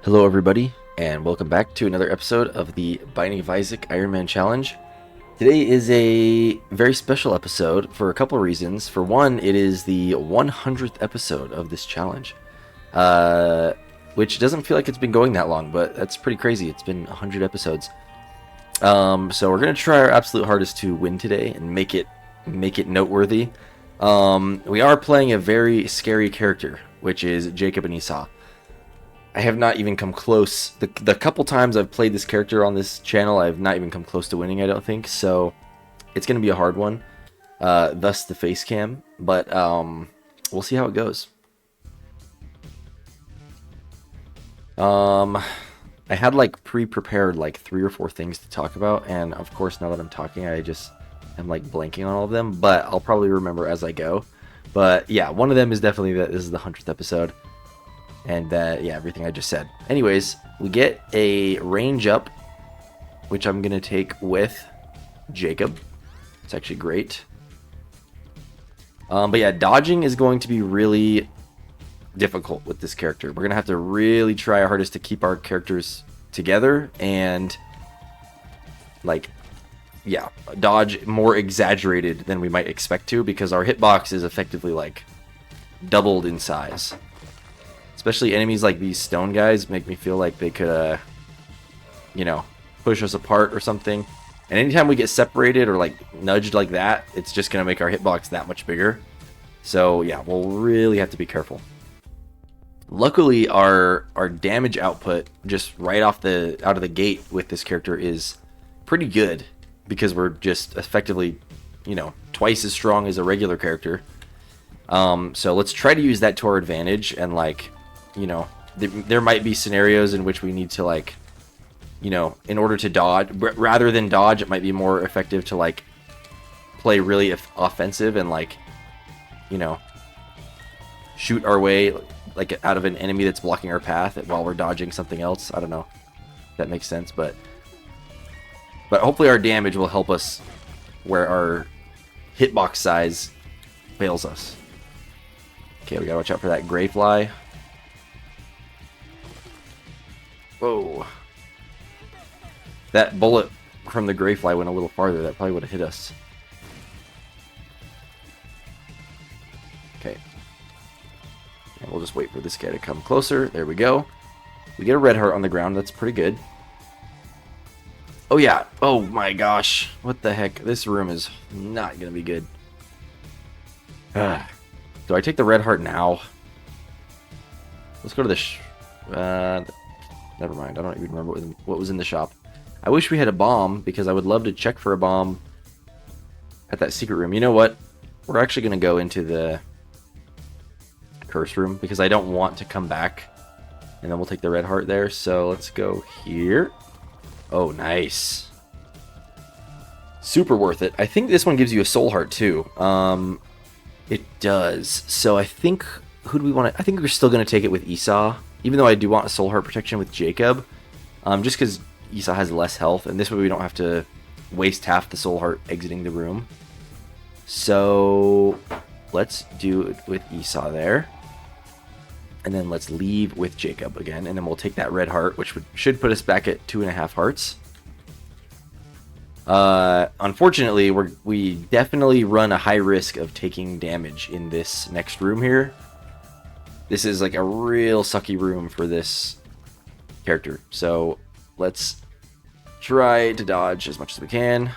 Hello everybody, and welcome back to another episode of the Binding of Isaac Ironman Challenge. Today is a very special episode for a couple of reasons. For one, it is the 100th episode of this challenge, which doesn't feel like it's been going that long, but that's pretty crazy. It's been 100 episodes. So we're going to try our absolute hardest to win today and make it noteworthy. We are playing a very scary character, which is Jacob and Esau. I have not even come close. The couple times I've played this character on this channel, I've not even come close to winning, I don't think. So it's going to be a hard one. Thus the face cam. But we'll see how it goes. I had like pre-prepared like 3 or 4 things to talk about. And of course, now that I'm talking, I just am like blanking on all of them. But I'll probably remember as I go. But yeah, one of them is definitely that this is the 100th episode. And yeah, everything I just said. Anyways, we get a range up, which I'm going to take with Jacob. It's actually great. But yeah, dodging is going to be really difficult with this character. We're going to have to really try our hardest to keep our characters together and, like, yeah, dodge more exaggerated than we might expect to, because our hitbox is effectively, like, doubled in size. Especially enemies like these stone guys make me feel like they could, you know, push us apart or something. And anytime we get separated or like nudged like that, it's just going to make our hitbox that much bigger. So yeah, we'll really have to be careful. Luckily, our damage output just right out of the gate with this character is pretty good, because we're just effectively, you know, twice as strong as a regular character. So let's try to use that to our advantage, and like, you know, there might be scenarios in which we need to, like, you know, in order to dodge, rather than dodge, it might be more effective to, like, play really offensive and, like, you know, shoot our way, like, out of an enemy that's blocking our path while we're dodging something else. I don't know if that makes sense, but hopefully our damage will help us where our hitbox size fails us. Okay, we gotta watch out for that gray fly. Whoa. That bullet from the gray fly went a little farther. That probably would have hit us. Okay. And we'll just wait for this guy to come closer. There we go. We get a red heart on the ground. That's pretty good. Oh, yeah. Oh, my gosh. What the heck? This room is not going to be good. Do I take the red heart now? Let's go to the... Never mind, I don't even remember what was in the shop. I wish we had a bomb, because I would love to check for a bomb at that secret room. You know what? We're actually going to go into the curse room, because I don't want to come back. And then we'll take the red heart there. So let's go here. Oh, nice. Super worth it. I think this one gives you a soul heart too. It does. So I think, who do we want to... I think we're still going to take it with Esau. Even though I do want a soul heart protection with Jacob, just because Esau has less health, and this way we don't have to waste half the soul heart exiting the room. So let's do it with Esau there, and then let's leave with Jacob again, and then we'll take that red heart, which should put us back at 2.5 hearts. Unfortunately, we definitely run a high risk of taking damage in this next room here. This is like a real sucky room for this character. So let's try to dodge as much as we can.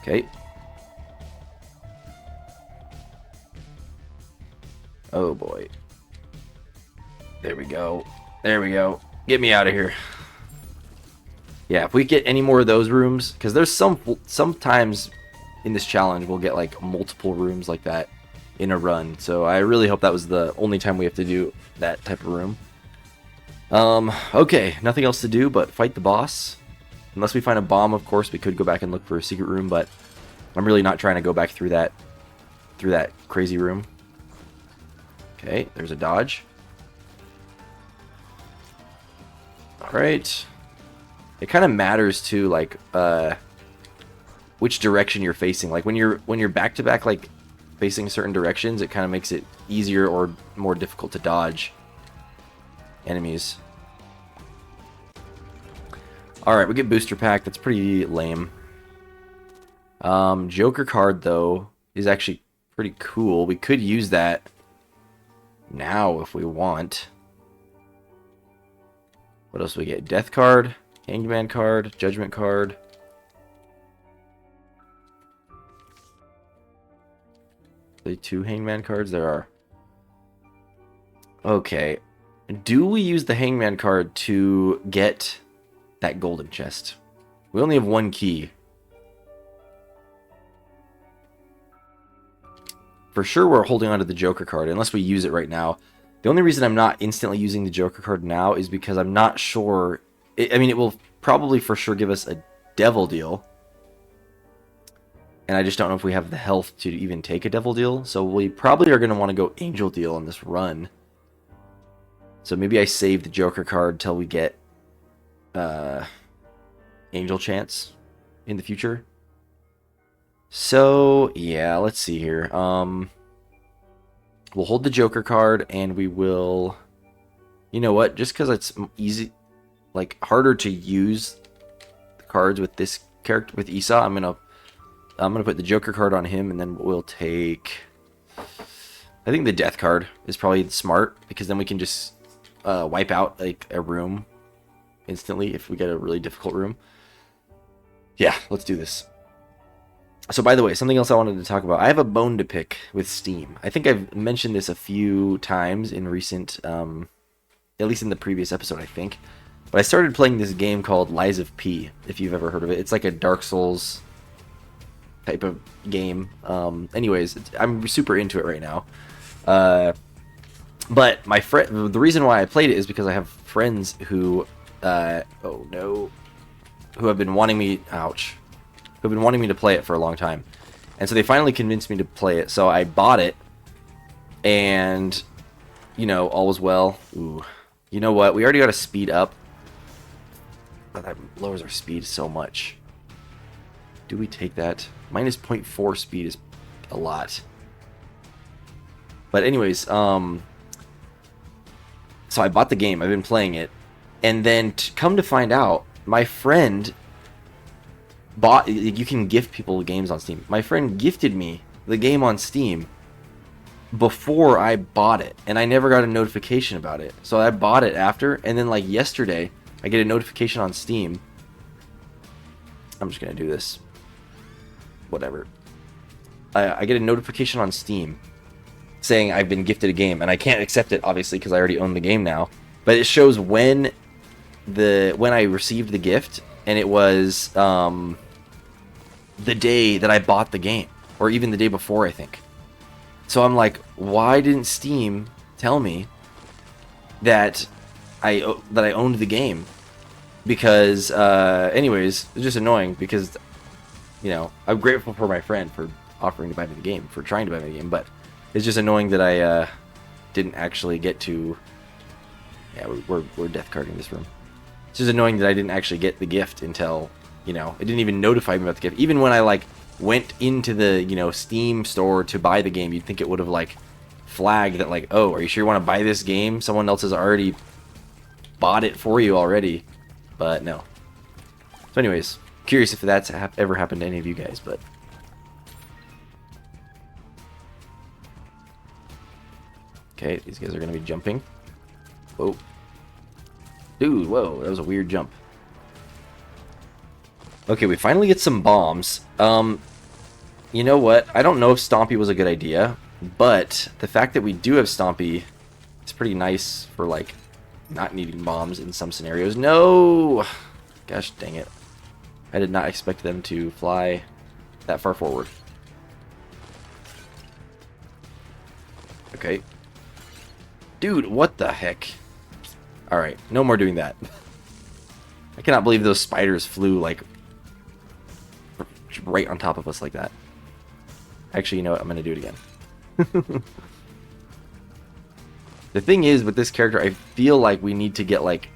Okay. Oh boy. There we go. There we go. Get me out of here. Yeah, if we get any more of those rooms, because there's sometimes in this challenge we'll get like multiple rooms like that in a run, so I really hope that was the only time we have to do that type of room. Okay, nothing else to do but fight the boss. Unless we find a bomb, of course, we could go back and look for a secret room, but I'm really not trying to go back through that crazy room. Okay, there's a dodge. Alright. It kind of matters too, like, which direction you're facing. Like when you're back to back, like facing certain directions, it kind of makes it easier or more difficult to dodge. enemies. Alright, we get booster pack. That's pretty lame. Joker card, though, is actually pretty cool. We could use that now if we want. What else do we get? Death card, Hangman card, Judgment card. The 2 Hangman cards there are. Okay. Do we use the Hangman card to get that golden chest? We only have 1 key. For sure we're holding on to the Joker card, unless we use it right now. The only reason I'm not instantly using the Joker card now is because I'm not sure... I mean, it will probably for sure give us a Devil Deal. And I just don't know if we have the health to even take a Devil Deal. So we probably are going to want to go Angel Deal on this run. So maybe I save the Joker card till we get Angel Chance in the future. So, yeah, let's see here. We'll hold the Joker card, and we will... You know what? Just because it's easy, like, harder to use the cards with this character, with Esau, I'm gonna put the Joker card on him, and then we'll take... I think the Death card is probably smart, because then we can just wipe out, like, a room instantly if we get a really difficult room. Yeah, let's do this. So, by the way, something else I wanted to talk about. I have a bone to pick with Steam. I think I've mentioned this a few times in recent, at least in the previous episode, I think. But I started playing this game called Lies of P, if you've ever heard of it. It's like a Dark Souls type of game. Anyways, I'm super into it right now. But my friend, the reason why I played it is because I have friends who, oh no, who have been wanting me, ouch. Who've been wanting me to play it for a long time. And so they finally convinced me to play it. So I bought it. And, you know, all was well. Ooh. You know what? We already got to speed up. Oh, that lowers our speed so much. Do we take that? Minus 0.4 speed is a lot. But anyways, so I bought the game. I've been playing it. And then come to find out, my friend... you can gift people games on Steam. My friend gifted me the game on Steam before I bought it, and I never got a notification about it. So I bought it after, and then like yesterday, I get a notification on Steam. I'm just gonna do this. Whatever. I get a notification on Steam saying I've been gifted a game, and I can't accept it obviously because I already own the game now. But it shows when I received the gift, and it was the day that I bought the game, or even the day before, I think. So I'm like, why didn't Steam tell me that I owned the game? Because, anyways, it's just annoying because, you know, I'm grateful for my friend for offering to buy me the game, for trying to buy me the game, but it's just annoying that I didn't actually get to. Yeah, we're death carding this room. It's just annoying that I didn't actually get the gift until, you know, it didn't even notify me about the gift. Even when I, like, went into the, you know, Steam store to buy the game, you'd think it would have, like, flagged that, like, oh, are you sure you want to buy this game? Someone else has already bought it for you already. But, no. So, anyways, curious if that's ever happened to any of you guys, but... Okay, these guys are going to be jumping. Whoa. Dude, whoa, that was a weird jump. Okay, we finally get some bombs. You know what? I don't know if Stompy was a good idea, but the fact that we do have Stompy is pretty nice for, like, not needing bombs in some scenarios. No! Gosh dang it. I did not expect them to fly that far forward. Okay. Dude, what the heck? Alright, no more doing that. I cannot believe those spiders flew, like, right on top of us like that. Actually, you know what? I'm going to do it again. The thing is, with this character, I feel like we need to get, like,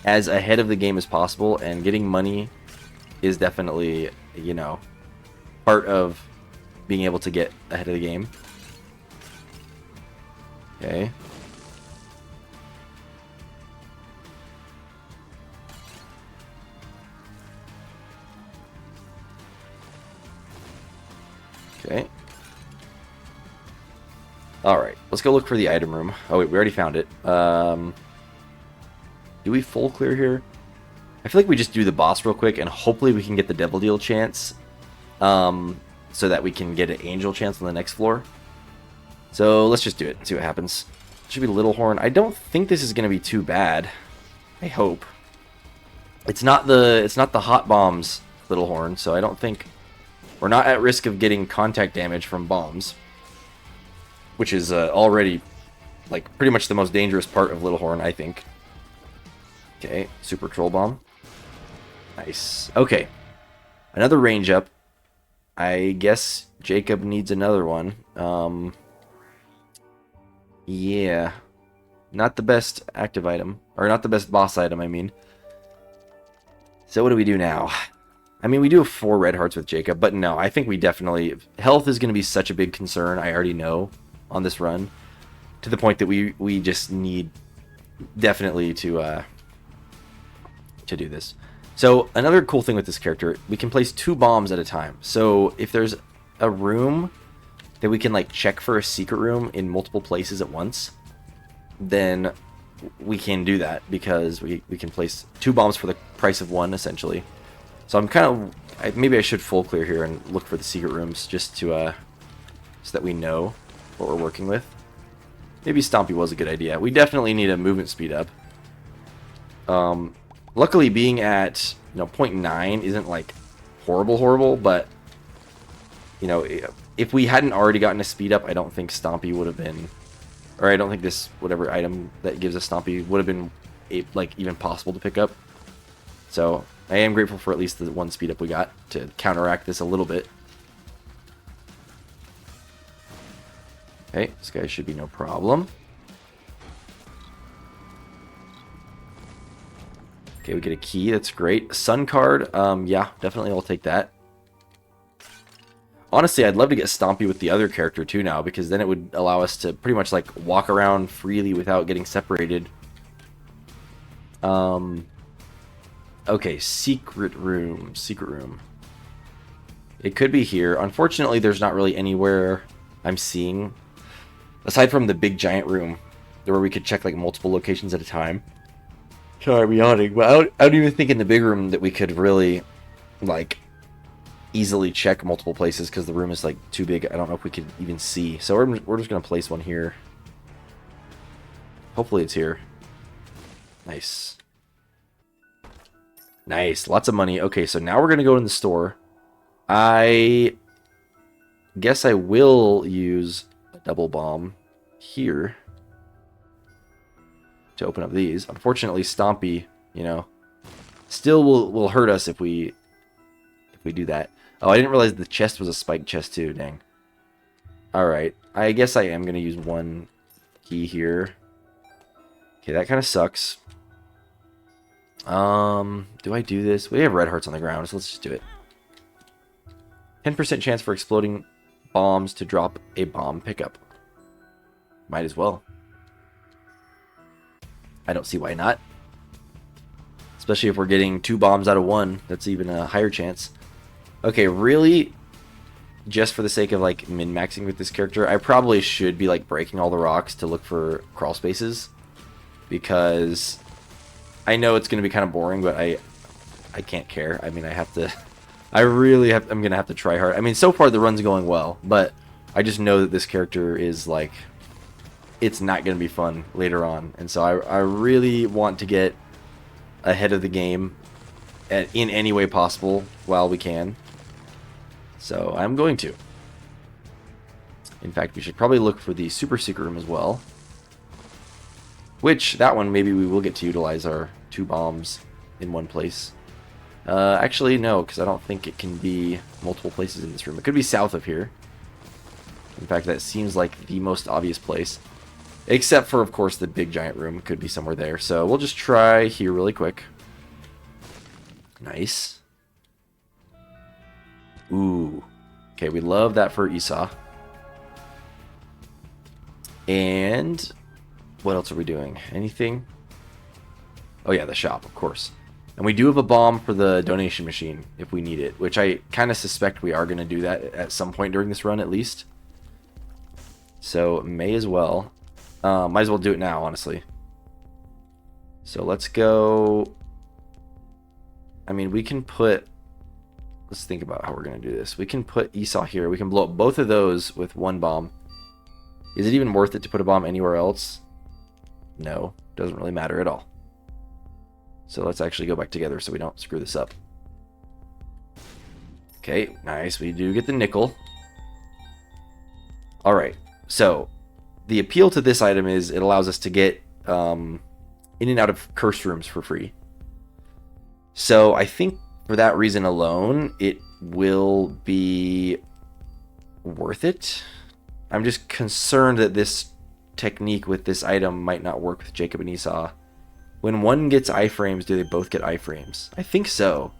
as ahead of the game as possible, and getting money is definitely, you know, part of being able to get ahead of the game. Okay. Alright, let's go look for the item room. Oh wait, we already found it. Do we full clear here? I feel like we just do the boss real quick, and hopefully we can get the Devil Deal chance. So that we can get an Angel chance on the next floor. So let's just do it and see what happens. Should be Little Horn. I don't think this is going to be too bad. I hope. It's not the hot bombs Little Horn, so I don't think we're not at risk of getting contact damage from bombs, which is already like pretty much the most dangerous part of Little Horn, I think. Okay, Super Troll Bomb. Nice. Okay. Another range up. I guess Jacob needs another one. Yeah. Not the best active item. Or not the best boss item, I mean. So what do we do now? I mean, we do have 4 red hearts with Jacob, but no, I think we definitely... Health is going to be such a big concern, I already know, on this run. To the point that we just need definitely to do this. So another cool thing with this character, we can place 2 bombs at a time. So if there's a room that we can like check for a secret room in multiple places at once, then we can do that because we can place 2 bombs for the price of 1 essentially. So I'm kind of maybe I should full clear here and look for the secret rooms just to so that we know what we're working with. Maybe Stompy was a good idea. We definitely need a movement speed up. Luckily, being at 0.9 isn't like horrible, but if we hadn't already gotten a speed up, I don't think Stompy would have been, or I don't think this whatever item that gives us Stompy would have been like even possible to pick up. So I am grateful for at least the 1 speed up we got to counteract this a little bit. Okay, this guy should be no problem. Okay, we get a key. That's great. Sun card. Yeah, definitely I'll take that. Honestly, I'd love to get Stompy with the other character too now, because then it would allow us to pretty much like walk around freely without getting separated. Okay, secret room. Secret room. It could be here. Unfortunately, there's not really anywhere I'm seeing, aside from the big giant room, where we could check like multiple locations at a time. Sorry, I'm yawning, but I don't even think in the big room that we could really, like, easily check multiple places because the room is, like, too big. I don't know if we could even see. So we're just going to place one here. Hopefully it's here. Nice. Nice. Lots of money. Okay, so now we're going to go in the store. I guess I will use a double bomb here to open up these. Unfortunately, Stompy, still will hurt us if we do that. Oh, I didn't realize the chest was a spiked chest too. Dang. Alright. I guess I am going to use 1 key here. Okay, that kind of sucks. Do I do this? We have red hearts on the ground, so let's just do it. 10% chance for exploding bombs to drop a bomb pickup. Might as well. I don't see why not. Especially if we're getting 2 bombs out of 1. That's even a higher chance. Okay, really, just for the sake of like min-maxing with this character, I probably should be like breaking all the rocks to look for crawl spaces. Because I know it's going to be kind of boring, but I can't care. I mean, I'm going to have to try hard. I mean, so far the run's going well, but I just know that this character is like, it's not going to be fun later on. And so I really want to get ahead of the game in any way possible while we can. So I'm going to. In fact, we should probably look for the super secret room as well. Which, that one, maybe we will get to utilize our 2 bombs in one place. Actually, no, because I don't think it can be multiple places in this room. It could be south of here. In fact, that seems like the most obvious place. Except for, of course, the big giant room. Could be somewhere there. So we'll just try here really quick. Nice. Ooh. Okay, we love that for Esau. And what else are we doing? Anything? Oh yeah, the shop, of course. And we do have a bomb for the donation machine if we need it, which I kind of suspect we are going to do that at some point during this run at least. So may as well. Might as well do it now, honestly. So let's go. I mean, we can put. Let's think about how we're going to do this. We can put Esau here. We can blow up both of those with one bomb. Is it even worth it to put a bomb anywhere else? No, doesn't really matter at all. So let's actually go back together so we don't screw this up. Okay, nice. We do get the nickel. All right. So the appeal to this item is it allows us to get in and out of curse rooms for free. So I think for that reason alone, it will be worth it. I'm just concerned that this technique with this item might not work with Jacob and Esau. When one gets iframes, do they both get iframes? I think so.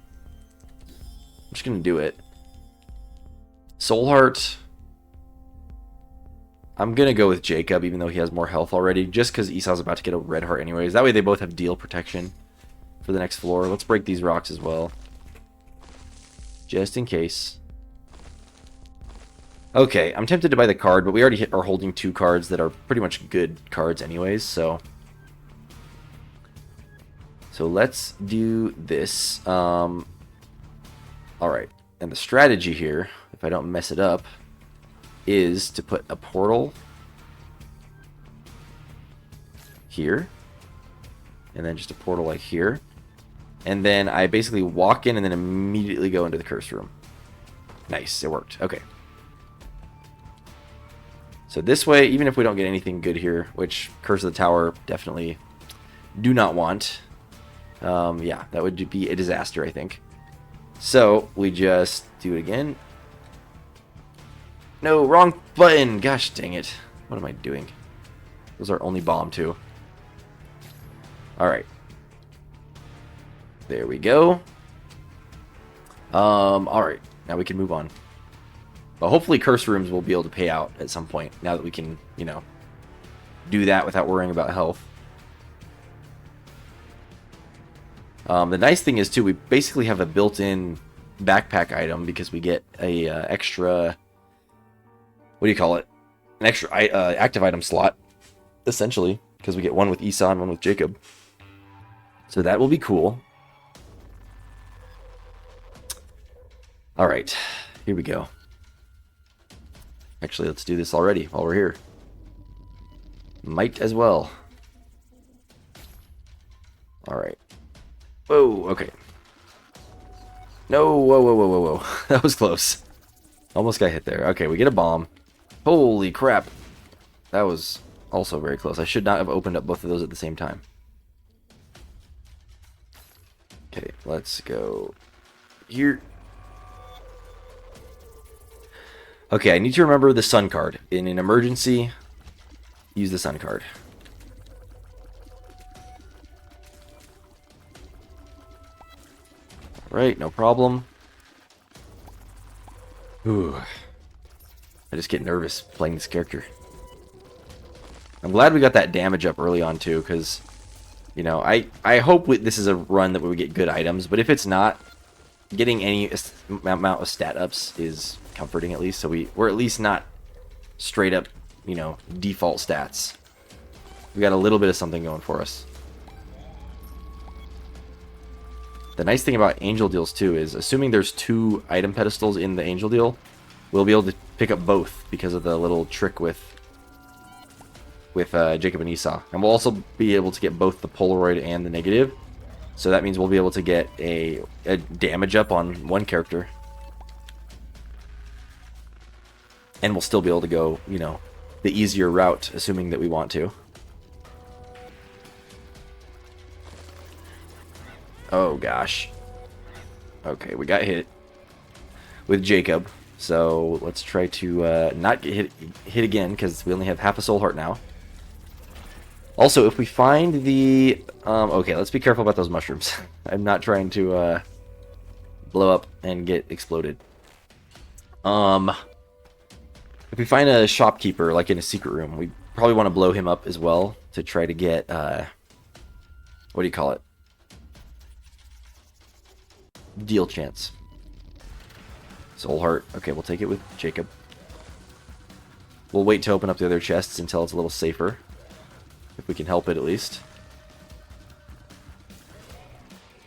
I'm just going to do it. Soul Heart. I'm going to go with Jacob, even though he has more health already, just because Esau's about to get a red heart anyways. That way they both have deal protection for the next floor. Let's break these rocks as well, just in case. Okay, I'm tempted to buy the card, but we already are holding 2 cards that are pretty much good cards anyways, so let's do this. Alright, and the strategy here, if I don't mess it up, is to put a portal here, and then just a portal like here, and then I basically walk in and then immediately go into the curse room. Nice, it worked. Okay. So this way, even if we don't get anything good here, which Curse of the Tower definitely do not want, yeah, that would be a disaster, I think. So we just do it again. No, wrong button. Gosh dang it. What am I doing? Those are only bomb too. Alright. There we go. Alright. Now we can move on. But hopefully curse rooms will be able to pay out at some point, now that we can, you know, do that without worrying about health. The nice thing is, too, we basically have a built-in backpack item because we get a extra, what do you call it? An extra active item slot, essentially, because we get one with Esau and one with Jacob. So that will be cool. Alright, here we go. Actually, let's do this already while we're here. Might as well. Alright. Whoa, okay. No, whoa, whoa, whoa, whoa, whoa. That was close. Almost got hit there. Okay, we get a bomb. Holy crap. That was also very close. I should not have opened up both of those at the same time. Okay, let's go here. Okay, I need to remember the sun card. In an emergency, use the sun card. Right, no problem. Ooh. I just get nervous playing this character. I'm glad we got that damage up early on too, because, you know, I hope this is a run that we get good items, but if it's not, getting any amount of stat ups is comforting at least, so we're at least not straight up, you know, default stats. We got a little bit of something going for us. The nice thing about angel deals too is, assuming there's 2 item pedestals in the angel deal, we'll be able to pick up both because of the little trick with Jacob and Esau. And we'll also be able to get both the Polaroid and the negative. So that means we'll be able to get a damage up on one character. And we'll still be able to go, you know, the easier route, assuming that we want to. Oh gosh. Okay, we got hit with Jacob. So let's try to not get hit again, because we only have half a soul heart now. Also, if we find the... okay, let's be careful about those mushrooms. I'm not trying to blow up and get exploded. If we find a shopkeeper, like in a secret room, we probably want to blow him up as well to try to get... what do you call it? Deal chance. Soul heart. Okay, we'll take it with Jacob. We'll wait to open up the other chests until it's a little safer. If we can help it, at least.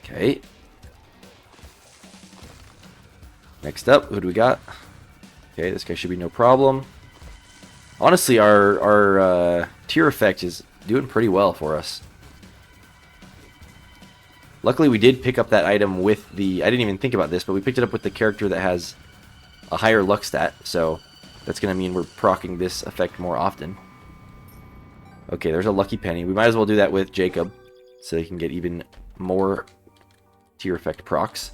Okay. Next up, who do we got? Okay, this guy should be no problem. Honestly, our tier effect is doing pretty well for us. Luckily, we did pick up that item with the... I didn't even think about this, but we picked it up with the character that has a higher luck stat, so that's going to mean we're proccing this effect more often. Okay, there's a lucky penny. We might as well do that with Jacob, so he can get even more tier effect procs.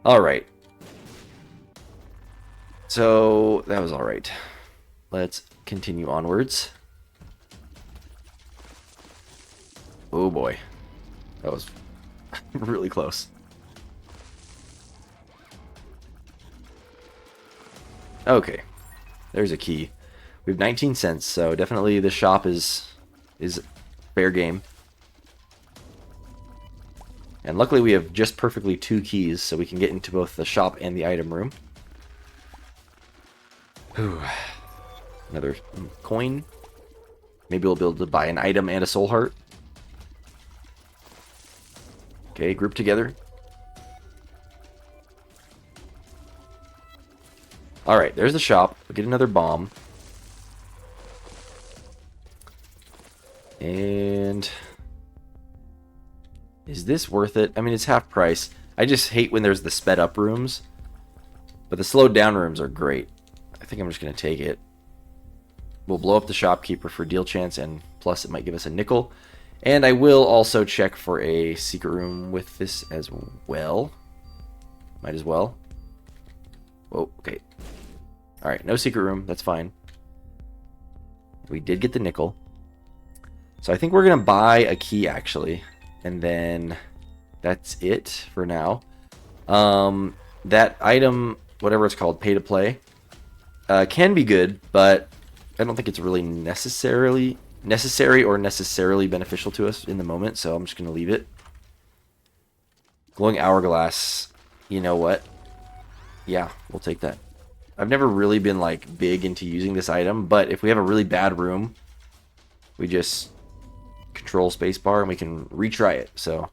Alright. So, that was alright. Let's continue onwards. Oh boy. That was really close. Okay. There's a key. We have 19 cents, so definitely the shop is fair game. And luckily we have just perfectly 2 keys, so we can get into both the shop and the item room. Whew. Another coin. Maybe we'll be able to buy an item and a soul heart. Okay, group together. Alright, there's the shop. We'll get another bomb. And... is this worth it? I mean, it's half price. I just hate when there's the sped up rooms. But the slowed down rooms are great. I think I'm just going to take it. We'll blow up the shopkeeper for deal chance, and plus it might give us a nickel. And I will also check for a secret room with this as well. Might as well. Whoa, okay. Alright, no secret room. That's fine. We did get the nickel. So I think we're going to buy a key, actually. And then that's it for now. That item, whatever it's called, pay to play, can be good, but I don't think it's really necessary or necessarily beneficial to us in the moment, so I'm just going to leave it. Glowing hourglass, you know what? Yeah, we'll take that. I've never really been like big into using this item, but if we have a really bad room, we just control spacebar and we can retry it, so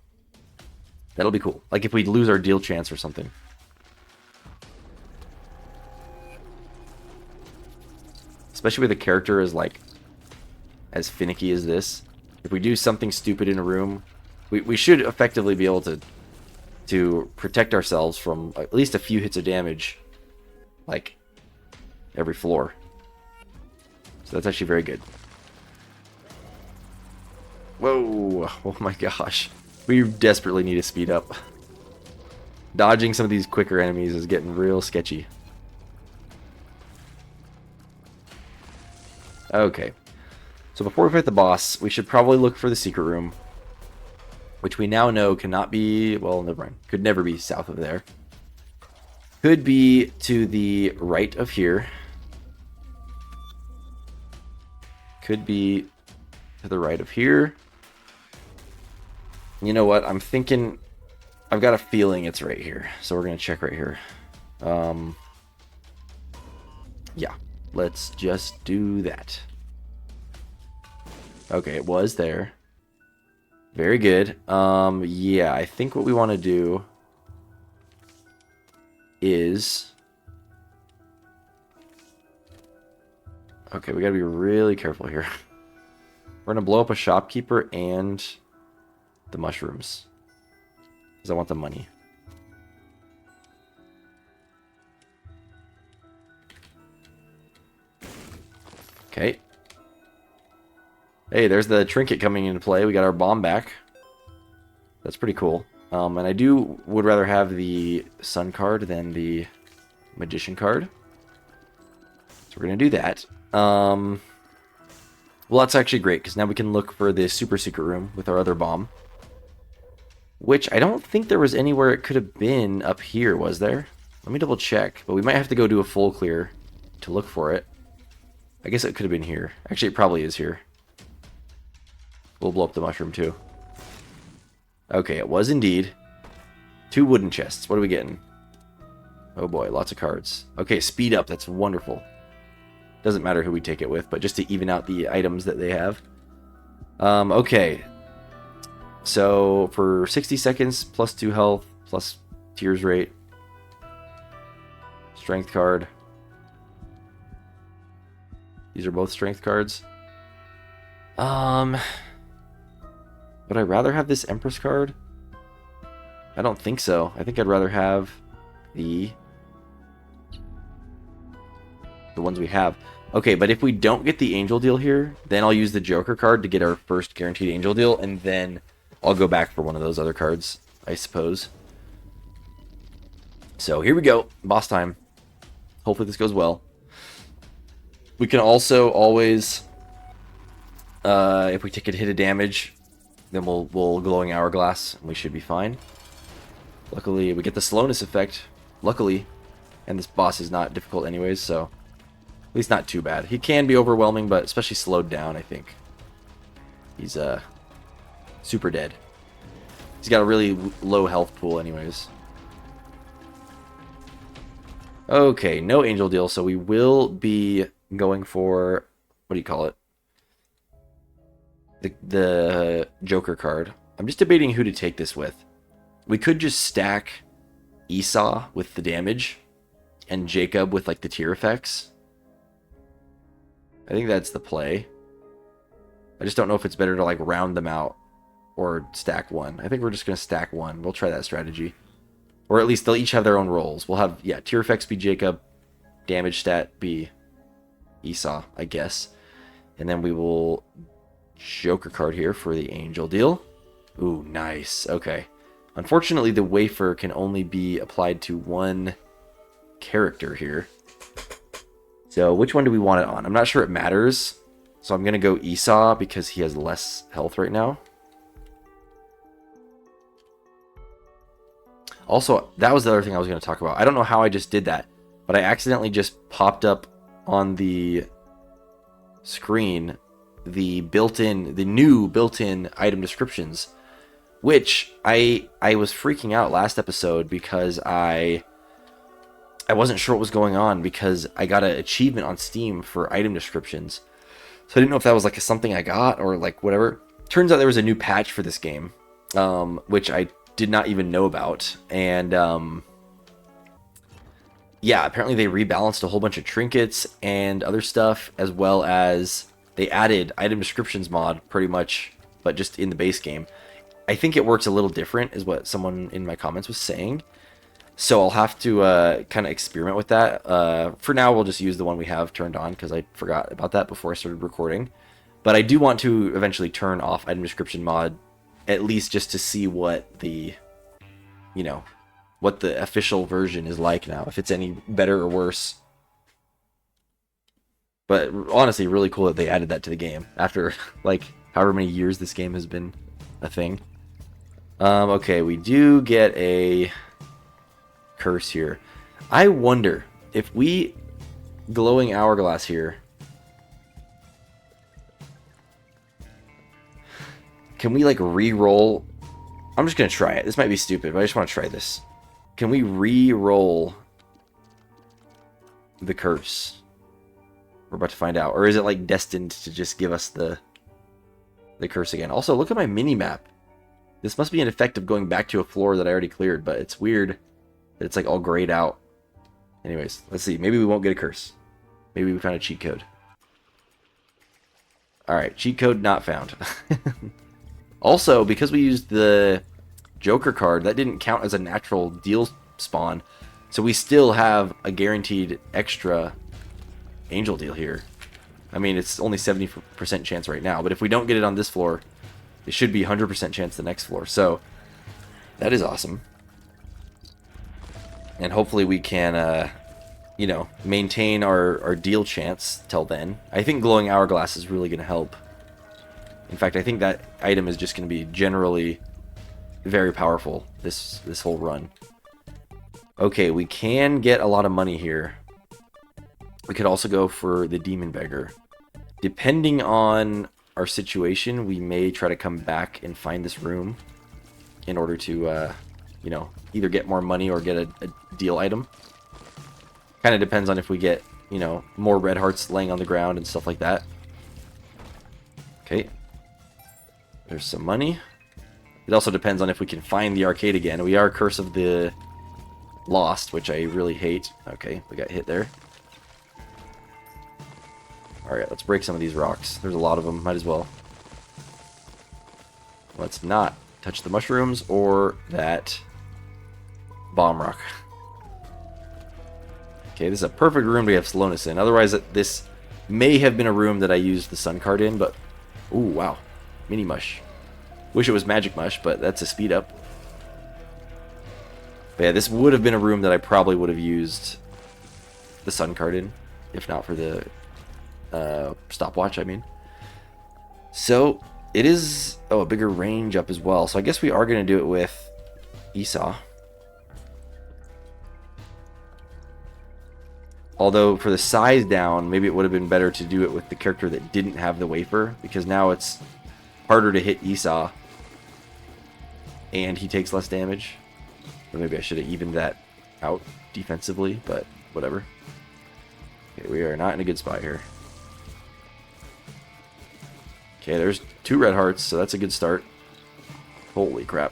that'll be cool. Like if we lose our deal chance or something. Especially with a character as finicky as this. If we do something stupid in a room, we should effectively be able to protect ourselves from at least a few hits of damage, like every floor. So that's actually very good. Whoa! Oh my gosh. We desperately need to speed up. Dodging some of these quicker enemies is getting real sketchy. Okay. So before we fight the boss, we should probably look for the secret room, which we now know cannot be, well, never mind. Could never be south of there. Could be to the right of here. Could be to the right of here. You know what? I'm thinking... I've got a feeling it's right here. So we're going to check right here. Yeah. Let's just do that. Okay, it was there. Very good. Yeah, I think what we want to do is... okay, we gotta be really careful here. We're gonna blow up a shopkeeper and the mushrooms, because I want the money. Okay. Hey, there's the trinket coming into play. We got our bomb back. That's pretty cool. And I would rather have the sun card than the magician card. So we're going to do that. Well, that's actually great, because now we can look for the super secret room with our other bomb. Which I don't think there was anywhere it could have been up here, was there? Let me double check. But we might have to go do a full clear to look for it. I guess it could have been here. Actually, it probably is here. We'll blow up the mushroom too. Okay, it was indeed. 2 wooden chests. What are we getting? Oh boy, lots of cards. Okay, speed up. That's wonderful. Doesn't matter who we take it with, but just to even out the items that they have. Okay. So for 60 seconds, plus 2 health, plus tears rate. Strength card. These are both strength cards. Would I rather have this Empress card? I don't think so. I think I'd rather have the ones we have. Okay, but if we don't get the angel deal here, then I'll use the Joker card to get our first guaranteed angel deal, and then I'll go back for one of those other cards, I suppose. So here we go. Boss time. Hopefully this goes well. We can also always, if we take a hit of damage, then we'll glowing hourglass, and we should be fine. Luckily, we get the slowness effect. Luckily, and this boss is not difficult anyways, so at least not too bad. He can be overwhelming, but especially slowed down, I think. He's super dead. He's got a really low health pool anyways. Okay, no angel deal, so we will be going for, what do you call it? The Joker card. I'm just debating who to take this with. We could just stack Esau with the damage and Jacob with like the tier effects. I think that's the play. I just don't know if it's better to like round them out or stack one. I think we're just going to stack one. We'll try that strategy. Or at least they'll each have their own roles. We'll have, yeah, tier effects be Jacob, damage stat be Esau, I guess. And then we will Joker card here for the angel deal. Ooh, nice. Okay. Unfortunately, the wafer can only be applied to one character here. So which one do we want it on? I'm not sure it matters. So I'm going to go Esau because he has less health right now. Also, that was the other thing I was going to talk about. I don't know how I just did that, but I accidentally just popped up on the screen the new built-in item descriptions, which I was freaking out last episode because I wasn't sure what was going on because I got an achievement on Steam for item descriptions. So I didn't know if that was like something I got or like whatever. Turns out there was a new patch for this game, which I did not even know about. And yeah, apparently they rebalanced a whole bunch of trinkets and other stuff, as well as they added item descriptions mod pretty much, but just in the base game. I think it works a little different is what someone in my comments was saying. So I'll have to kind of experiment with that. For now, we'll just use the one we have turned on because I forgot about that before I started recording. But I do want to eventually turn off item description mod, at least just to see what the, you know, what the official version is like now, if it's any better or worse. But honestly, really cool that they added that to the game after like however many years this game has been a thing. Okay, we do get a curse here. I wonder if we glowing hourglass here, can we like re-roll? I'm just gonna try it. This might be stupid, but I just want to try this. Can we re-roll the curse? We're about to find out. Or is it like destined to just give us the curse again? Also, look at my mini-map. This must be an effect of going back to a floor that I already cleared, but it's weird that it's like all grayed out. Anyways, let's see. Maybe we won't get a curse. Maybe we found a cheat code. Alright, cheat code not found. Also, because we used the Joker card, that didn't count as a natural deal spawn. So we still have a guaranteed extra angel deal here. I mean, it's only 70% chance right now, but if we don't get it on this floor, it should be 100% chance the next floor. So that is awesome. And hopefully we can, you know, maintain our deal chance till then. I think glowing hourglass is really going to help. In fact, I think that item is just going to be generally very powerful this whole run. Okay, we can get a lot of money here. We could also go for the Demon Beggar. Depending on our situation, we may try to come back and find this room in order to, you know, either get more money or get a deal item. Kind of depends on if we get you know, more red hearts laying on the ground and stuff like that. Okay. There's some money. It also depends on if we can find the arcade again. We are Curse of the Lost, which I really hate. Okay, we got hit there. Alright, let's break some of these rocks. There's a lot of them. Might as well. Let's not touch the mushrooms or that bomb rock. Okay, this is a perfect room to have slowness in. Otherwise, this may have been a room that I used the sun card in, but... Ooh, wow. Mini mush. Wish it was magic mush, but that's a speed up. But yeah, this would have been a room that I probably would have used the sun card in, if not for the stopwatch, I mean. So, it is... Oh, a bigger range up as well. So I guess we are going to do it with Esau. Although, for the size down, maybe it would have been better to do it with the character that didn't have the wafer, because now it's harder to hit Esau, and he takes less damage. Or maybe I should have evened that out defensively, but whatever. Okay, we are not in a good spot here. Okay, there's 2 red hearts, so that's a good start. Holy crap.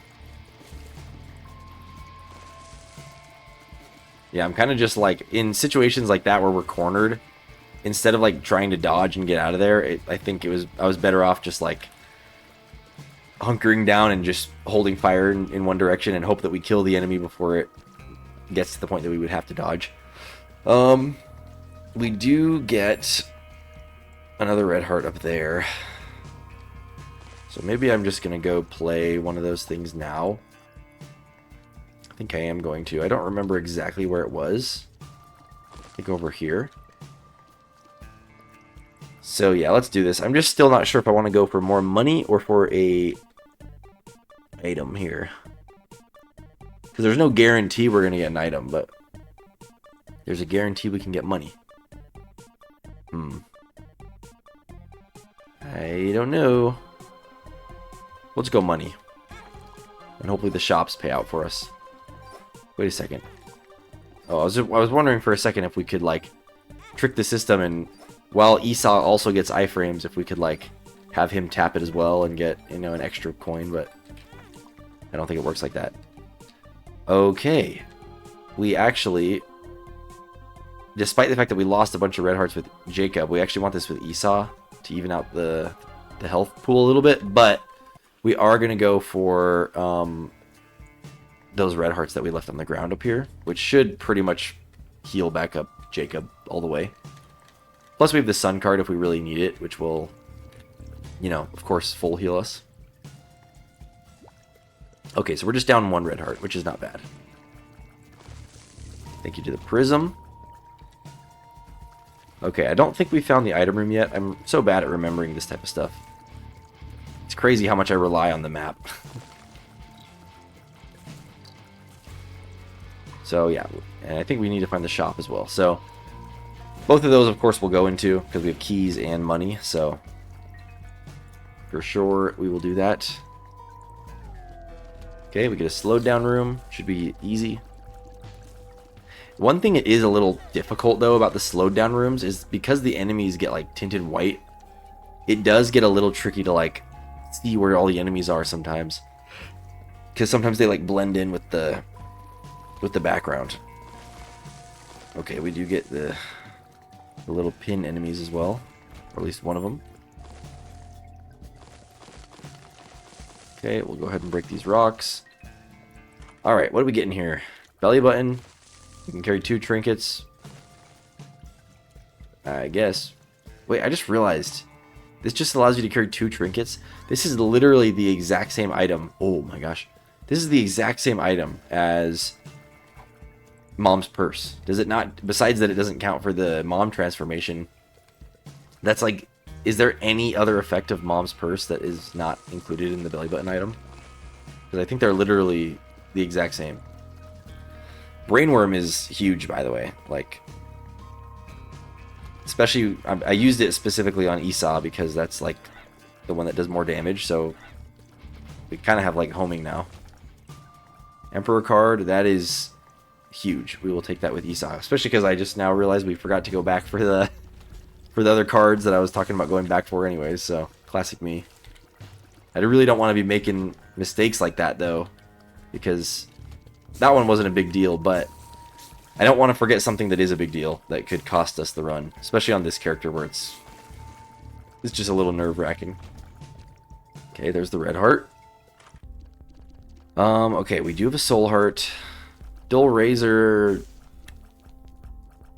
Yeah, I'm kind of just like, in situations like that where we're cornered, instead of like trying to dodge and get out of there, I think I was better off just like hunkering down and just holding fire in one direction and hope that we kill the enemy before it gets to the point that we would have to dodge. We do get another red heart up there. So maybe I'm just going to go play one of those things now. I think I am going to. I don't remember exactly where it was. I think over here. So yeah, let's do this. I'm just still not sure if I want to go for more money or for a item here. Because there's no guarantee we're going to get an item, but there's a guarantee we can get money. I don't know. Let's go money. And hopefully the shops pay out for us. Wait a second. Oh, I was wondering for a second if we could, like, trick the system and while Esau also gets iframes, if we could, like, have him tap it as well and get, you know, an extra coin, but I don't think it works like that. Okay. We actually, despite the fact that we lost a bunch of red hearts with Jacob, we actually want this with Esau to even out the health pool a little bit, but we are going to go for those red hearts that we left on the ground up here, which should pretty much heal back up Jacob all the way. Plus we have the sun card if we really need it, which will, you know, of course, full heal us. Okay, so we're just down 1 red heart, which is not bad. Thank you to the prism. Okay, I don't think we found the item room yet. I'm so bad at remembering this type of stuff. It's crazy how much I rely on the map. So yeah, and I think we need to find the shop as well. So both of those, of course, we'll go into because we have keys and money. So for sure, we will do that. Okay, we get a slowed down room. Should be easy. One thing it is a little difficult, though, about the slowed down rooms is because the enemies get, like, tinted white, it does get a little tricky to, like, see where all the enemies are sometimes. Because sometimes they, like, blend in with the background. Okay, we do get the little pin enemies as well. Or at least one of them. Okay, we'll go ahead and break these rocks. Alright, what do we get in here? Belly button. We can carry 2 trinkets. I guess. Wait, I just realized. This just allows you to carry 2 trinkets. This is literally the exact same item. Oh my gosh. This is the exact same item as Mom's purse. Does it not? Besides that it doesn't count for the mom transformation. That's like... Is there any other effect of Mom's purse that is not included in the belly button item? Because I think they're literally the exact same. Brainworm is huge, by the way. Like, especially, I used it specifically on Esau because that's like the one that does more damage. So we kind of have like homing now. Emperor card, that is huge. We will take that with Esau, especially because I just now realized we forgot to go back for the other cards that I was talking about going back for anyways. So classic me. I really don't want to be making mistakes like that though, because that one wasn't a big deal, but I don't want to forget something that is a big deal that could cost us the run, especially on this character where it's just a little nerve-wracking. Okay, there's the red heart. Okay, we do have a soul heart. Dull Razor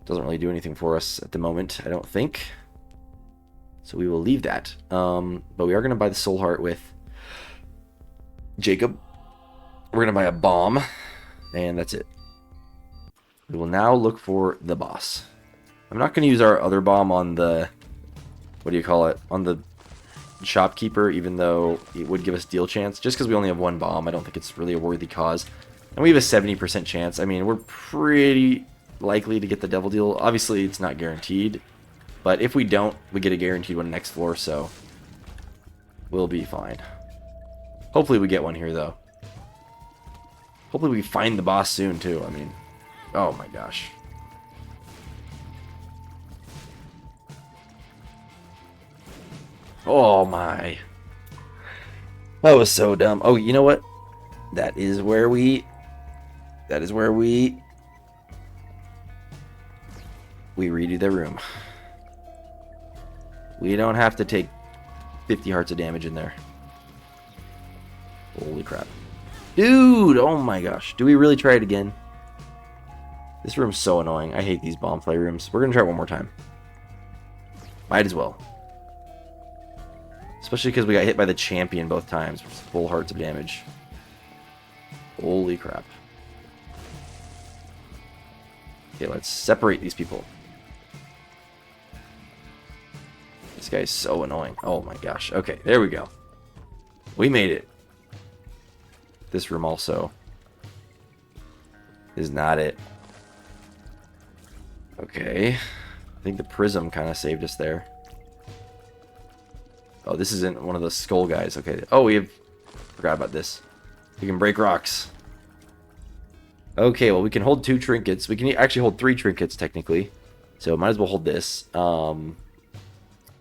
doesn't really do anything for us at the moment, I don't think. So we will leave that. But we are going to buy the soul heart with Jacob. We're going to buy a bomb, and that's it. We will now look for the boss. I'm not going to use our other bomb on the, what do you call it, on the shopkeeper, even though it would give us deal chance. Just because we only have one bomb, I don't think it's really a worthy cause. And we have a 70% chance. I mean, we're pretty likely to get the devil deal. Obviously, it's not guaranteed. But if we don't, we get a guaranteed one next floor, so we'll be fine. Hopefully we get one here, though. Hopefully we find the boss soon, too. I mean, oh my gosh. Oh my. That was so dumb. Oh, you know what? That is where we redo the room. We don't have to take 50 hearts of damage in there. Holy crap. Dude, oh my gosh. Do we really try it again? This room's so annoying. I hate these bomb play rooms. We're going to try it one more time. Might as well. Especially because we got hit by the champion both times. Full hearts of damage. Holy crap. Okay, let's separate these people. This guy's so annoying. Oh my gosh. Okay, there we go. We made it. This room also is not it. Okay. I think the prism kind of saved us there. Oh, this isn't one of the skull guys. Okay. Oh, we have... Forgot about this. We can break rocks. Okay, well, we can hold 2 trinkets. We can actually hold 3 trinkets, technically. So, might as well hold this.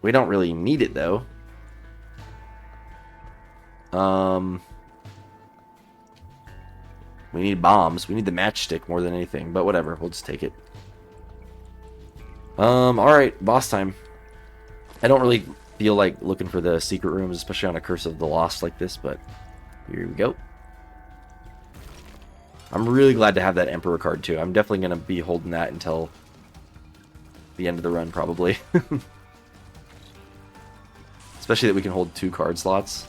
We don't really need it, though. We need bombs. We need the matchstick more than anything. But whatever. We'll just take it. Alright. Boss time. I don't really feel like looking for the secret rooms, especially on a Curse of the Lost like this, but here we go. I'm really glad to have that Emperor card, too. I'm definitely going to be holding that until the end of the run, probably. Especially that we can hold 2 card slots.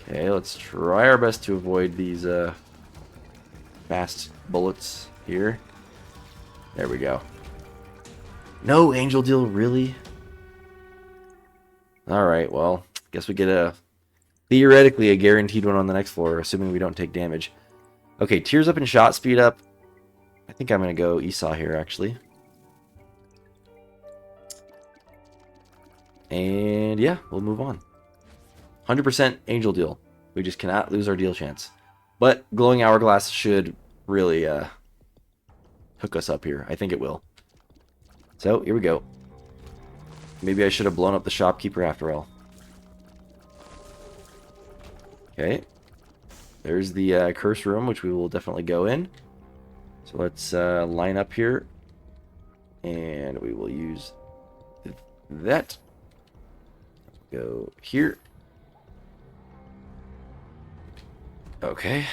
Okay, let's try our best to avoid these fast bullets here. There we go. No angel deal, really? Alright, well, guess we get theoretically a guaranteed one on the next floor, assuming we don't take damage. Okay, tears up and shot speed up. I think I'm going to go Esau here, actually. And yeah, we'll move on. 100% angel deal. We just cannot lose our deal chance. But glowing hourglass should really hook us up here. I think it will. So, here we go. Maybe I should have blown up the shopkeeper after all. Okay. There's the curse room, which we will definitely go in. So let's line up here. And we will use that. Go here. Okay.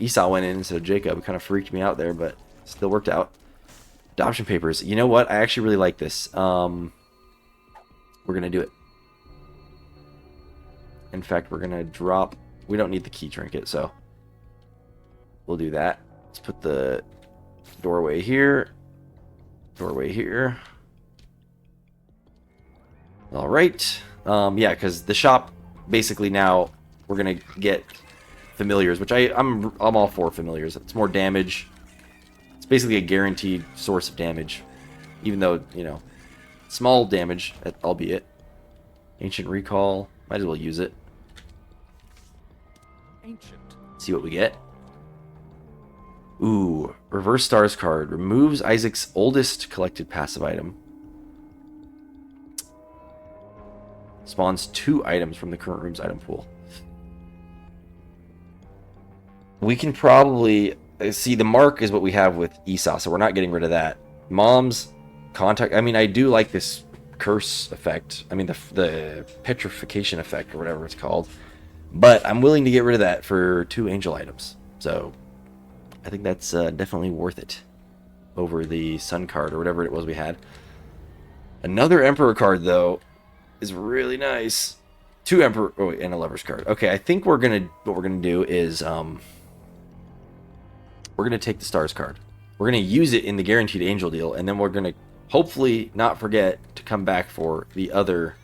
Esau went in instead of Jacob. It kind of freaked me out there, but still worked out. Adoption papers. You know what? I actually really like this. We're going to do it. In fact, we're going to drop... We don't need the key trinket, so we'll do that. Let's put the doorway here. Doorway here. All right. Yeah, because the shop, basically now, we're going to get familiars, which I'm all for familiars. It's more damage. It's basically a guaranteed source of damage, even though, you know, small damage, albeit. Ancient recall. Might as well use it. Ancient. See what we get. Ooh, reverse stars card. Removes Isaac's oldest collected passive item. Spawns 2 items from the current room's item pool. We can probably... See, the mark is what we have with Esau, so we're not getting rid of that. Mom's contact... I mean, I do like this curse effect. I mean, the petrification effect, or whatever it's called. But I'm willing to get rid of that for 2 angel items. So, I think that's definitely worth it. Over the sun card, or whatever it was we had. Another Emperor card, though, is really nice. 2 Emperor... Oh, and a Lover's card. Okay, I think what we're gonna do is... we're going to take the stars card. We're going to use it in the guaranteed angel deal, and then we're going to hopefully not forget to come back for the other...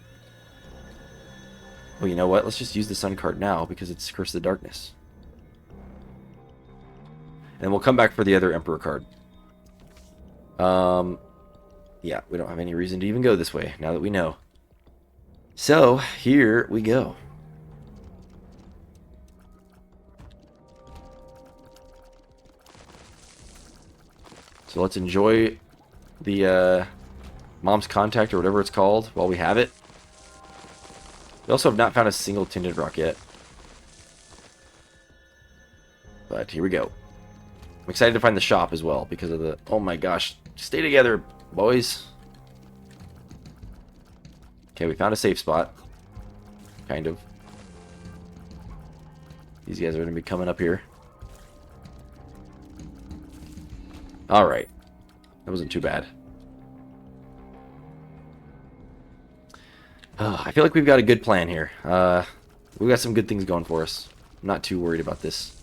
Well, you know what? Let's just use the sun card now because it's Curse of the Darkness. And we'll come back for the other Emperor card. Yeah, we don't have any reason to even go this way now that we know. So, here we go. So let's enjoy the Mom's Contact, or whatever it's called, while we have it. We also have not found a single tinted rock yet. But here we go. I'm excited to find the shop as well, because of the... Oh my gosh. Stay together, boys. Okay, we found a safe spot. Kind of. These guys are going to be coming up here. Alright. That wasn't too bad. I feel like we've got a good plan here. We've got some good things going for us. I'm not too worried about this.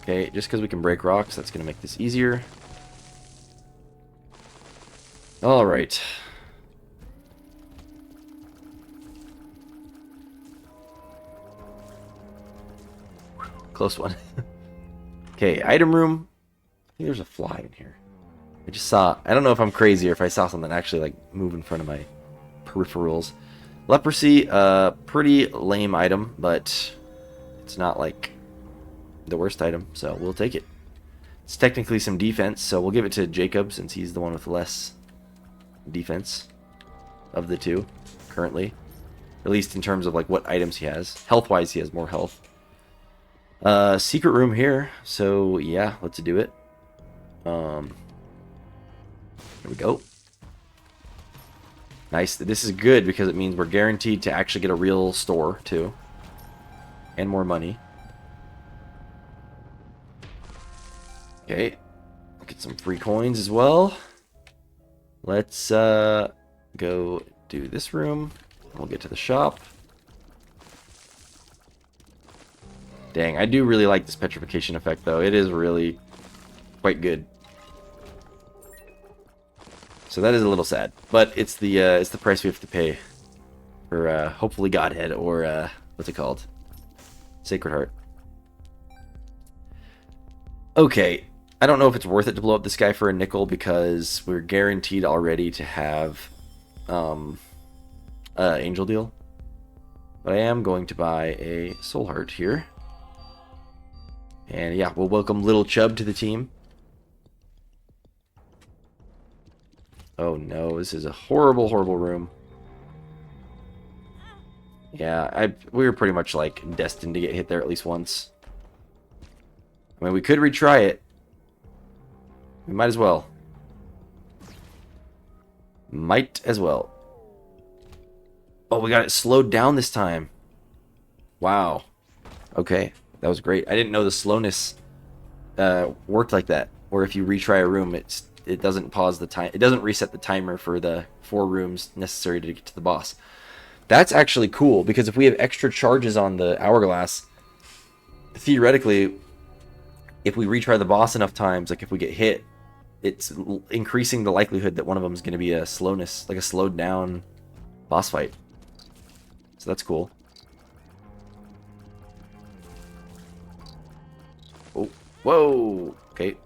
Okay, just because we can break rocks, that's going to make this easier. Alright. Close one. Okay, item room. I think there's a fly in here. I just saw... I don't know if I'm crazy or if I saw something actually like move in front of my peripherals. Leprosy, pretty lame item, but it's not like the worst item, so we'll take it. It's technically some defense, so we'll give it to Jacob since he's the one with less defense of the two currently. At least in terms of like what items he has. Health-wise, he has more health. Secret room here, so yeah, let's do it. There we go. Nice. This is good because it means we're guaranteed to actually get a real store too. And more money. Okay. Get some free coins as well. Let's go do this room. We'll get to the shop. Dang, I do really like this petrification effect though. It is really quite good. So that is a little sad, but it's the price we have to pay for hopefully Godhead, or what's it called? Sacred Heart. Okay, I don't know if it's worth it to blow up this guy for a nickel because we're guaranteed already to have Angel Deal. But I am going to buy a Soul Heart here. And yeah, we'll welcome Little Chub to the team. Oh no, this is a horrible, horrible room. Yeah, we were pretty much like destined to get hit there at least once. I mean, we could retry it. We might as well. Might as well. Oh, we got it slowed down this time. Wow. Okay, that was great. I didn't know the slowness worked like that. Or if you retry a room, it doesn't pause the time. It doesn't reset the timer for the 4 rooms necessary to get to the boss. That's actually cool because if we have extra charges on the hourglass, theoretically, if we retry the boss enough times, like if we get hit, it's increasing the likelihood that one of them is going to be a slowness, like a slowed down boss fight. So that's cool. Oh, whoa. Okay.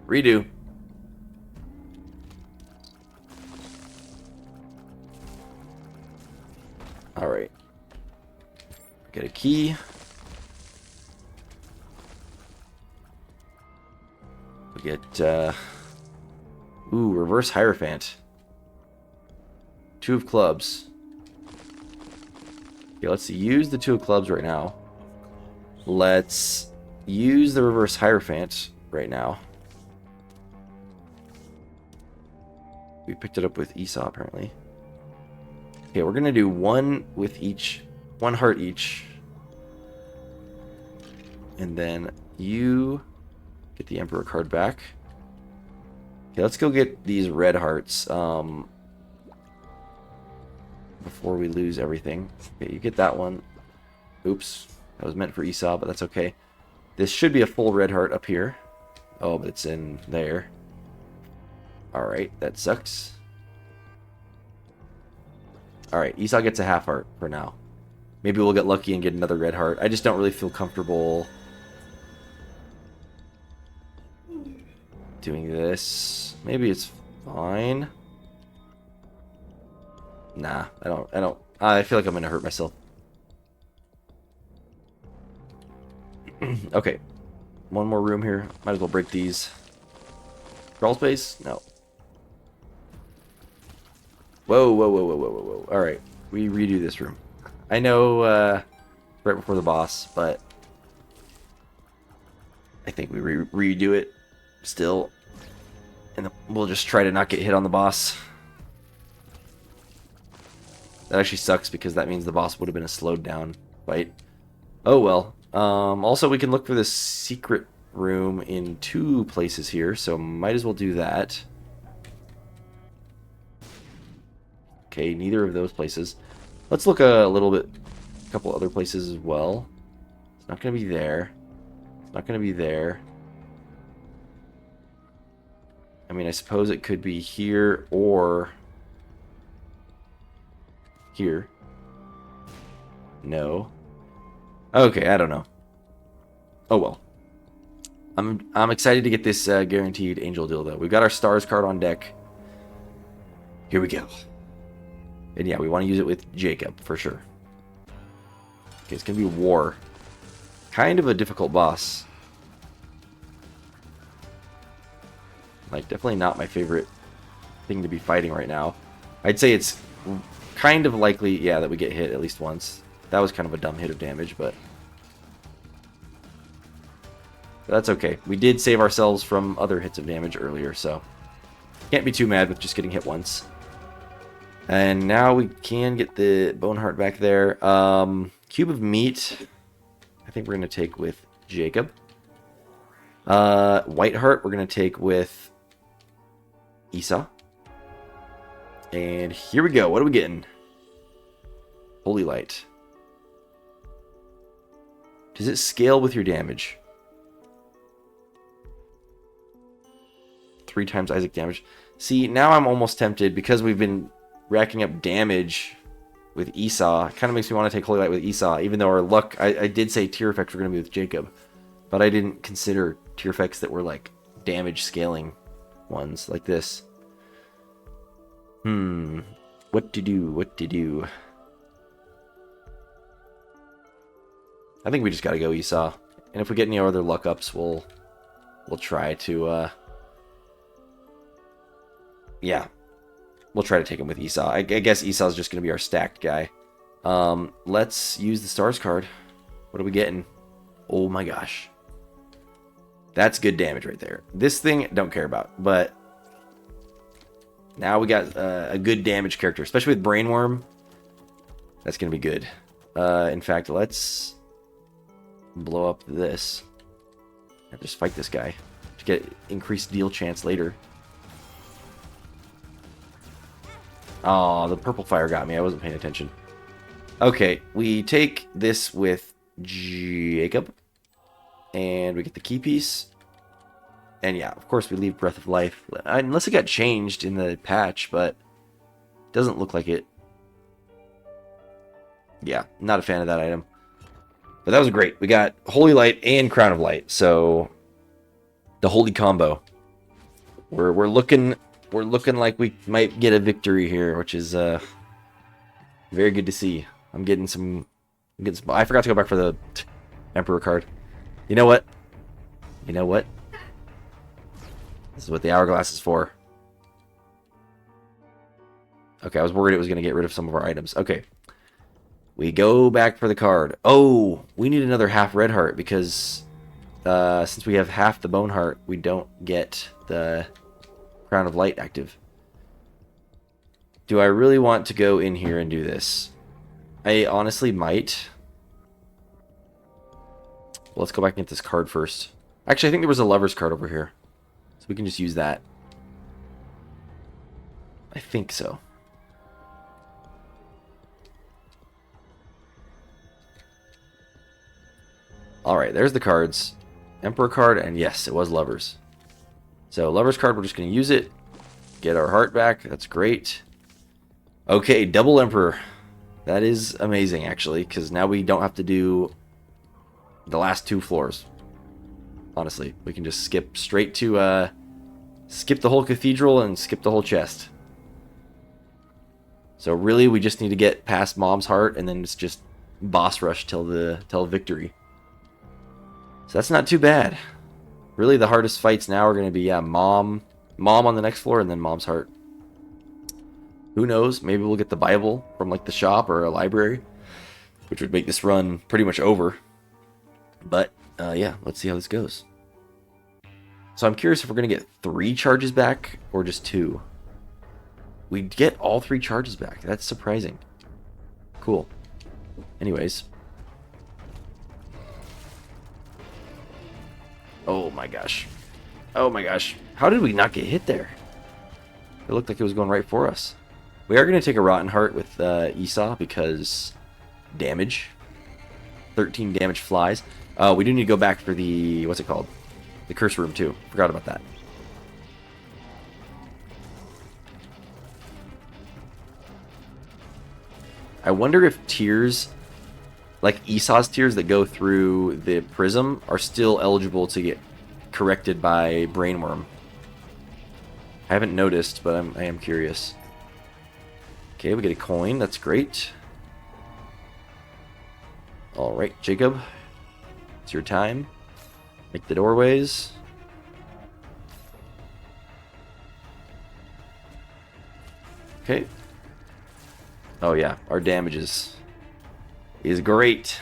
Redo. All right. Get a key. We get, ooh, reverse Hierophant. 2 of clubs. Okay, let's use the 2 of clubs right now. Let's use the reverse Hierophant right now. We picked it up with Esau, apparently. Okay, we're going to do 1 with each. 1 heart each. And then you get the Emperor card back. Okay, let's go get these red hearts before we lose everything. Okay, you get that one. Oops. That was meant for Esau, but that's okay. This should be a full red heart up here. Oh, but it's in there. Alright, that sucks. Alright, Esau gets a half heart for now. Maybe we'll get lucky and get another red heart. I just don't really feel comfortable doing this. Maybe it's fine. Nah, I don't. I feel like I'm gonna hurt myself. Okay. 1 more room here. Might as well break these. Crawl space? No. Whoa, whoa, whoa, whoa, whoa, whoa, whoa. Alright. We redo this room. I know, right before the boss, but I think we redo it still. And we'll just try to not get hit on the boss. That actually sucks because that means the boss would have been a slowed down fight. Oh well. Also, we can look for this secret room in 2 places here, so might as well do that. Okay, neither of those places. Let's look a little bit, a couple other places as well. It's not going to be there. It's not going to be there. I mean, I suppose it could be here or here. No. Okay, I don't know. Oh well. I'm excited to get this guaranteed angel deal though. We've got our stars card on deck. Here we go. And yeah, we want to use it with Jacob for sure. Okay, it's gonna be war. Kind of a difficult boss. Like, definitely not my favorite thing to be fighting right now. I'd say it's kind of likely, yeah, that we get hit at least once. That was kind of a dumb hit of damage, but that's okay. We did save ourselves from other hits of damage earlier, so can't be too mad with just getting hit once. And now we can get the bone heart back there. Cube of meat, I think we're going to take with Jacob. White heart, we're going to take with Esau. And here we go. What are we getting? Holy light. Does it scale with your damage? 3 times Isaac damage. See, now I'm almost tempted because we've been racking up damage with Esau. It kind of makes me want to take Holy Light with Esau, even though our luck, I did say tier effects were going to be with Jacob, but I didn't consider tier effects that were like damage scaling ones like this. What to do? What to do? I think we just got to go Esau, and if we get any other luck ups, we'll try to yeah, we'll try to take him with Esau. I guess Esau's just going to be our stacked guy. Let's use the stars card. What are we getting? Oh my gosh. That's good damage right there. This thing, don't care about. But now we got a good damage character, especially with Brainworm. That's going to be good. In fact, let's blow up this. And just fight this guy to get increased deal chance later. Oh, the purple fire got me. I wasn't paying attention. Okay, we take this with Jacob. And we get the key piece. And yeah, of course we leave Breath of Life. Unless it got changed in the patch, but it doesn't look like it. Yeah, not a fan of that item. But that was great. We got Holy Light and Crown of Light. So, the holy combo. We're looking like we might get a victory here, which is very good to see. I'm getting some. I forgot to go back for the Emperor card. You know what? You know what? This is what the hourglass is for. Okay, I was worried it was going to get rid of some of our items. Okay. We go back for the card. Oh, we need another half red heart because since we have half the bone heart, we don't get the Crown of Light active. Do I really want to go in here and do this? I honestly might. Well, let's go back and get this card first. Actually, I think there was a lover's card over here. So we can just use that. I think so. Alright, there's the cards. Emperor card, and yes, it was lovers. So, lovers card, we're just going to use it. Get our heart back. That's great. Okay, double emperor. That is amazing, actually, because now we don't have to do the last 2 floors. Honestly, we can just skip straight to, skip the whole cathedral and skip the whole chest. So really, we just need to get past Mom's heart, and then it's just boss rush till victory. So that's not too bad. Really, the hardest fights now are going to be, yeah, Mom on the next floor, and then Mom's heart. Who knows? Maybe we'll get the Bible from, like, the shop or a library, which would make this run pretty much over. But, yeah, let's see how this goes. So I'm curious if we're going to get 3 charges back or just 2. We get all 3 charges back. That's surprising. Cool. Anyways. Oh my gosh. Oh my gosh. How did we not get hit there? It looked like it was going right for us. We are going to take a Rotten Heart with Esau because damage. 13 damage flies. We do need to go back for the... What's it called? The curse room too. Forgot about that. I wonder if tears, like Esau's tears that go through the prism, are still eligible to get corrected by Brainworm. I haven't noticed, but I am curious. Okay, we get a coin. That's great. Alright, Jacob. It's your time. Make the doorways. Okay. Oh yeah, our damages is great.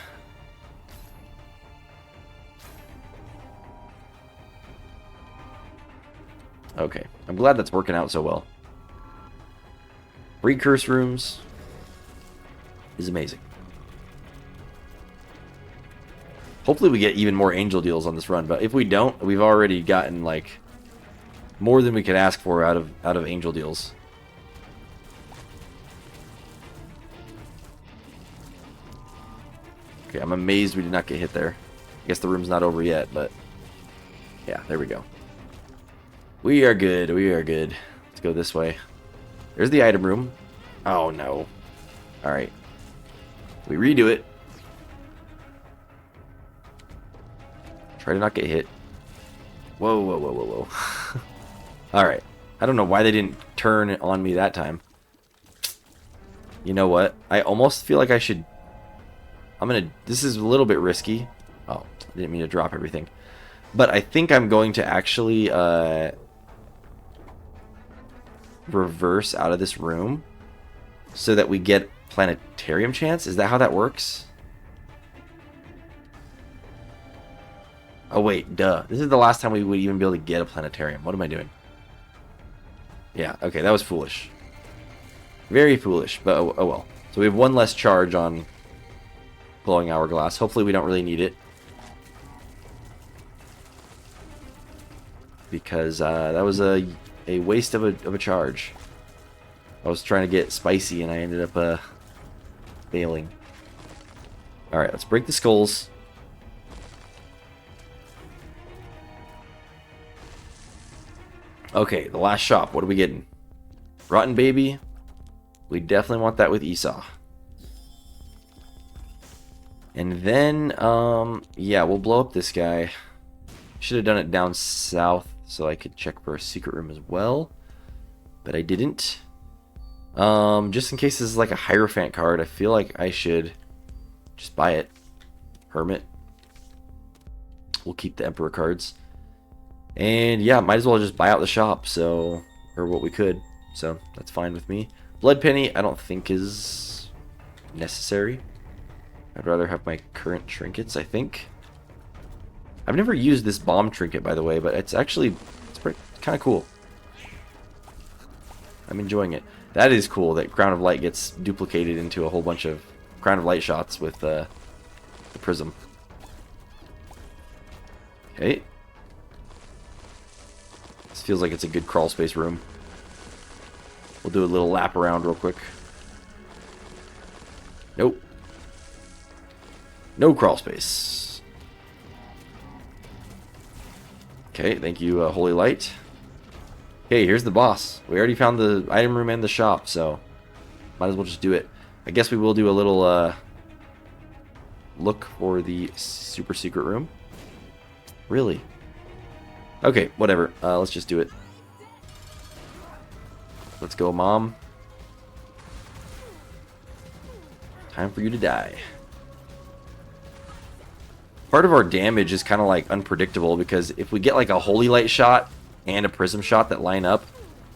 Okay, I'm glad that's working out so well. Free curse rooms is amazing. Hopefully we get even more angel deals on this run, but if we don't, we've already gotten like more than we could ask for out of angel deals. Okay, I'm amazed we did not get hit there. I guess the room's not over yet, but yeah, there we go. We are good. We are good. Let's go this way. There's the item room. Oh no. Alright. We redo it. Try to not get hit. Whoa, whoa, whoa, whoa, whoa. Alright. I don't know why they didn't turn on me that time. You know what? I almost feel like I should... This is a little bit risky. Oh, I didn't mean to drop everything. But I think I'm going to actually reverse out of this room so that we get planetarium chance. Is that how that works? Oh wait, duh. This is the last time we would even be able to get a planetarium. What am I doing? Yeah, okay, that was foolish. Very foolish, but oh well. So we have 1 less charge on glowing hourglass. Hopefully we don't really need it. Because that was a waste of a charge. I was trying to get spicy and I ended up failing. Alright, let's break the skulls. Okay, the last shop. What are we getting? Rotten Baby. We definitely want that with Esau. And then, yeah, we'll blow up this guy. Should have done it down south so I could check for a secret room as well. But I didn't. Just in case this is like a Hierophant card, I feel like I should just buy it. Hermit. We'll keep the Emperor cards. And yeah, might as well just buy out the shop, so, or what we could. So that's fine with me. Blood penny, I don't think is necessary. I'd rather have my current trinkets, I think. I've never used this bomb trinket, by the way, but it's actually, it's kind of cool. I'm enjoying it. That is cool that Crown of Light gets duplicated into a whole bunch of Crown of Light shots with the prism. Okay. This feels like it's a good crawl space room. We'll do a little lap around real quick. Nope. No crawl space. Okay, thank you, Holy Light. Okay, here's the boss. We already found the item room and the shop, so might as well just do it. I guess we will do a little look for the super secret room. Really? Okay, whatever. Let's just do it. Let's go, Mom. Time for you to die. Part of our damage is kind of like unpredictable because if we get like a Holy Light shot and a prism shot that line up,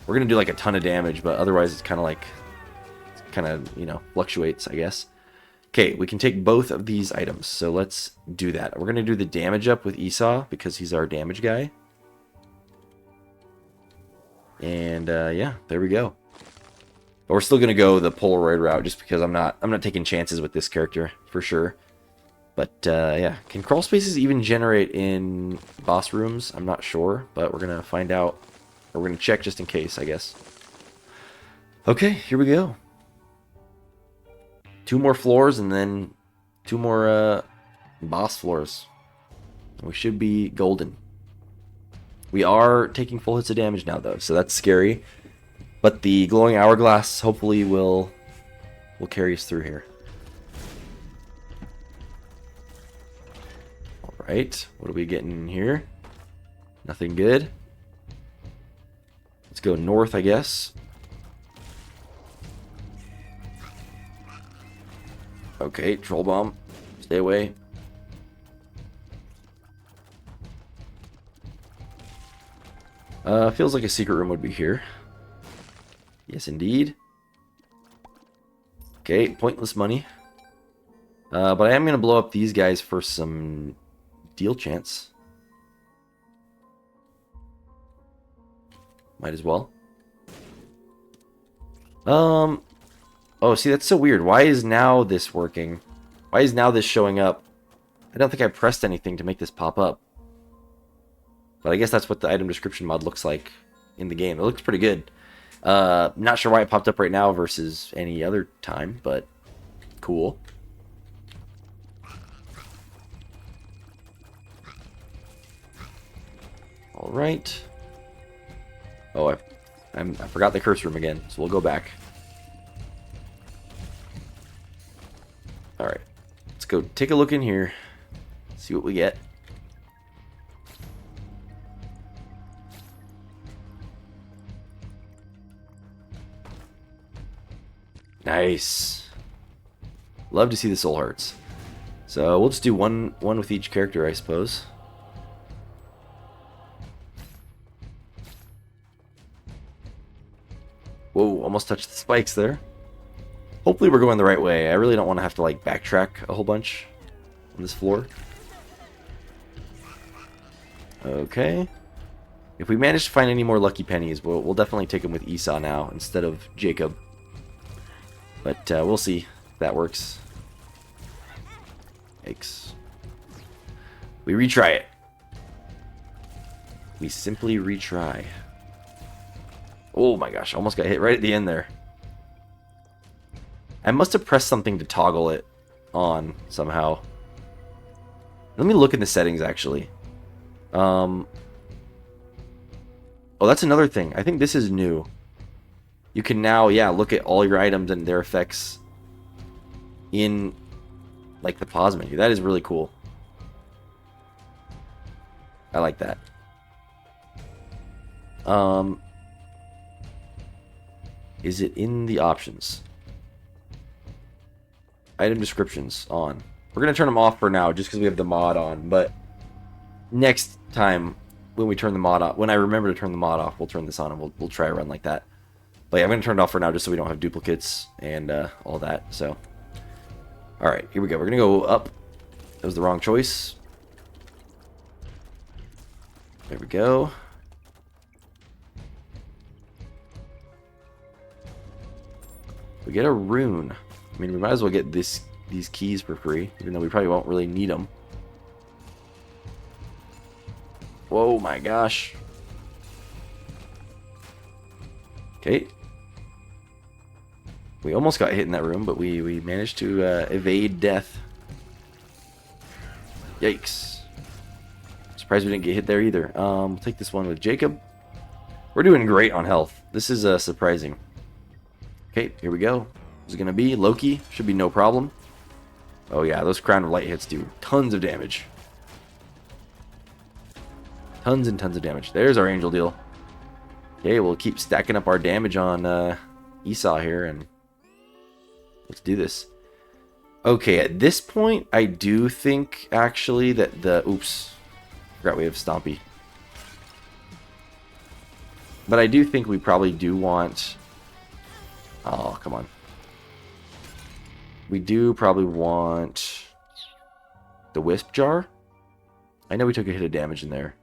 we're going to do like a ton of damage, but otherwise it's kind of like, you know, fluctuates, I guess. Okay, we can take both of these items, so let's do that. We're going to do the damage up with Esau because he's our damage guy. And yeah, there we go. But we're still going to go the Polaroid route just because I'm not taking chances with this character for sure. But yeah, can crawl spaces even generate in boss rooms? I'm not sure, but we're going to find out. Or we're going to check just in case, I guess. Okay, here we go. 2 more floors and then 2 more boss floors. We should be golden. We are taking full hits of damage now, though, so that's scary. But the glowing hourglass hopefully will carry us through here. Alright, what are we getting in here? Nothing good. Let's go north, I guess. Okay, troll bomb. Stay away. Feels like a secret room would be here. Yes, indeed. Okay, pointless money. But I am going to blow up these guys for some deal chance. Might as well. Oh, see, that's so weird. Why is now this working? Why is now this showing up? I don't think I pressed anything to make this pop up. But I guess that's what the item description mod looks like in the game. It looks pretty good. Not sure why it popped up right now versus any other time, but cool. All right. Oh, I forgot the curse room again, so we'll go back. All right, let's go take a look in here, see what we get. Nice. Love to see the soul hearts. So we'll just do one with each character, I suppose. Whoa, almost touched the spikes there. Hopefully we're going the right way. I really don't want to have to like backtrack a whole bunch on this floor. Okay. If we manage to find any more lucky pennies, we'll definitely take them with Esau now instead of Jacob. But we'll see if that works. Yikes. We retry it. We simply retry. Oh my gosh, almost got hit right at the end there. I must have pressed something to toggle it on somehow. Let me look in the settings actually. Oh, that's another thing. I think this is new. You can now, yeah, look at all your items and their effects in, like, the pause menu. That is really cool. I like that. Is it in the options? Item descriptions on. We're going to turn them off for now just because we have the mod on, but next time when we turn the mod off, when I remember to turn the mod off, we'll turn this on and we'll try a run like that. But yeah, I'm going to turn it off for now just so we don't have duplicates and all that. So, all right, here we go. We're going to go up. That was the wrong choice. There we go. We get a rune. I mean, we might as well get these keys for free, even though we probably won't really need them. Whoa, my gosh. Okay. We almost got hit in that room, but we managed to evade death. Yikes. Surprised we didn't get hit there either. We'll take this one with Jacob. We're doing great on health. This is surprising. Okay, here we go. What's it going to be? Loki. Should be no problem. Oh yeah, those Crown of Light hits do tons of damage. Tons and tons of damage. There's our angel deal. Okay, we'll keep stacking up our damage on Esau here, and let's do this. Okay, at this point, I do think, actually, that the... Oops. Forgot we have Stompy. But I do think we probably do want... Oh, come on. We do probably want the Wisp Jar. I know we took a hit of damage in there.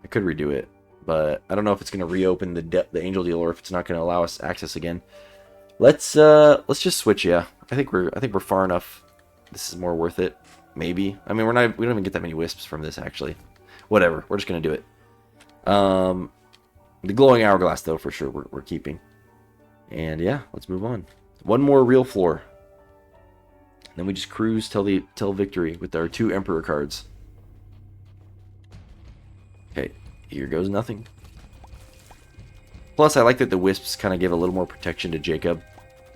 I could redo it, but I don't know if it's going to reopen the Angel Deal or if it's not going to allow us access again. Let's just switch. Yeah, I think we're far enough. This is more worth it. Maybe. I mean, we don't even get that many wisps from this actually. Whatever. We're just going to do it. The glowing hourglass though, for sure, we're keeping. And yeah, let's move on. One more real floor. Then we just cruise till victory with our 2 Emperor cards. Okay, here goes nothing. Plus, I like that the wisps kind of give a little more protection to Jacob,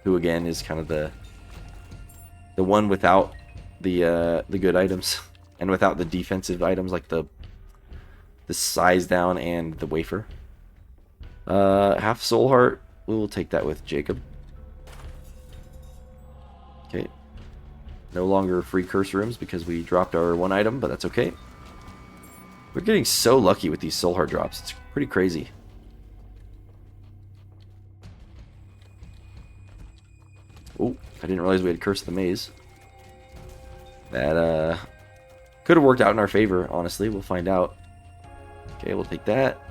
who again is kind of the one without the good items and without the defensive items like the size down and the wafer. Half soul heart. We will take that with Jacob. Okay. No longer free curse rooms because we dropped our 1 item, but that's okay. We're getting so lucky with these soul heart drops. It's pretty crazy. Oh, I didn't realize we had Curse of the Maze. That could have worked out in our favor, honestly. We'll find out. Okay, we'll take that.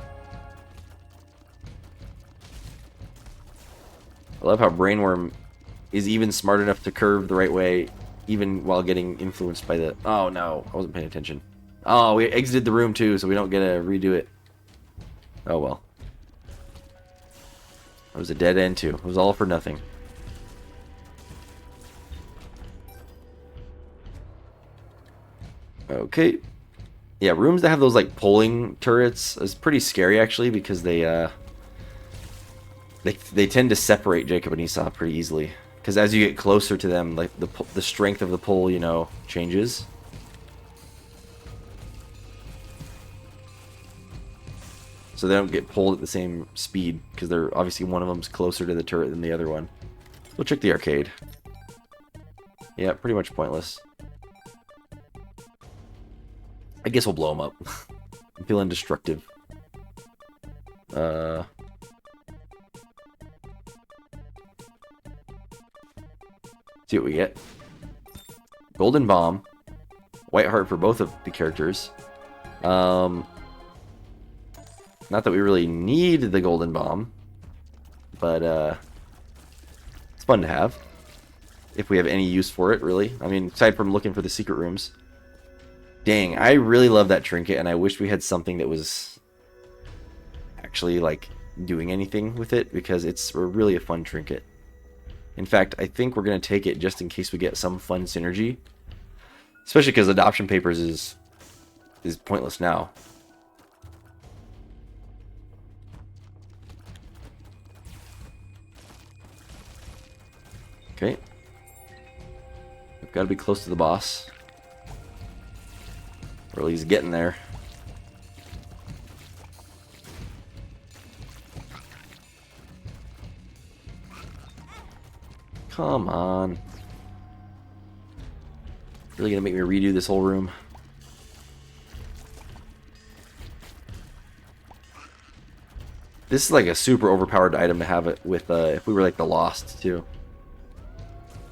I love how Brainworm is even smart enough to curve the right way, even while getting influenced by the... Oh, no. I wasn't paying attention. Oh, we exited the room, too, so we don't get to redo it. Oh, well. It was a dead end, too. It was all for nothing. Okay. Yeah, rooms that have those, like, polling turrets is pretty scary, actually, because they tend to separate Jacob and Esau pretty easily. Because as you get closer to them, like, the strength of the pull, you know, changes. So they don't get pulled at the same speed, because they're obviously one of them's closer to the turret than the other one. We'll check the arcade. Yeah, pretty much pointless. I guess we'll blow them up. I'm feeling destructive. See what we get. Golden Bomb. White Heart for both of the characters. Not that we really need the Golden Bomb. But, it's fun to have. If we have any use for it, really. I mean, aside from looking for the secret rooms. Dang, I really love that trinket, and I wish we had something that was actually, like, doing anything with it, because it's really a fun trinket. In fact, I think we're going to take it just in case we get some fun synergy. Especially because Adoption Papers is pointless now. Okay. We've got to be close to the boss. Or at least getting there. Come on. Really gonna make me redo this whole room? This is like a super overpowered item to have it with if we were like the Lost too.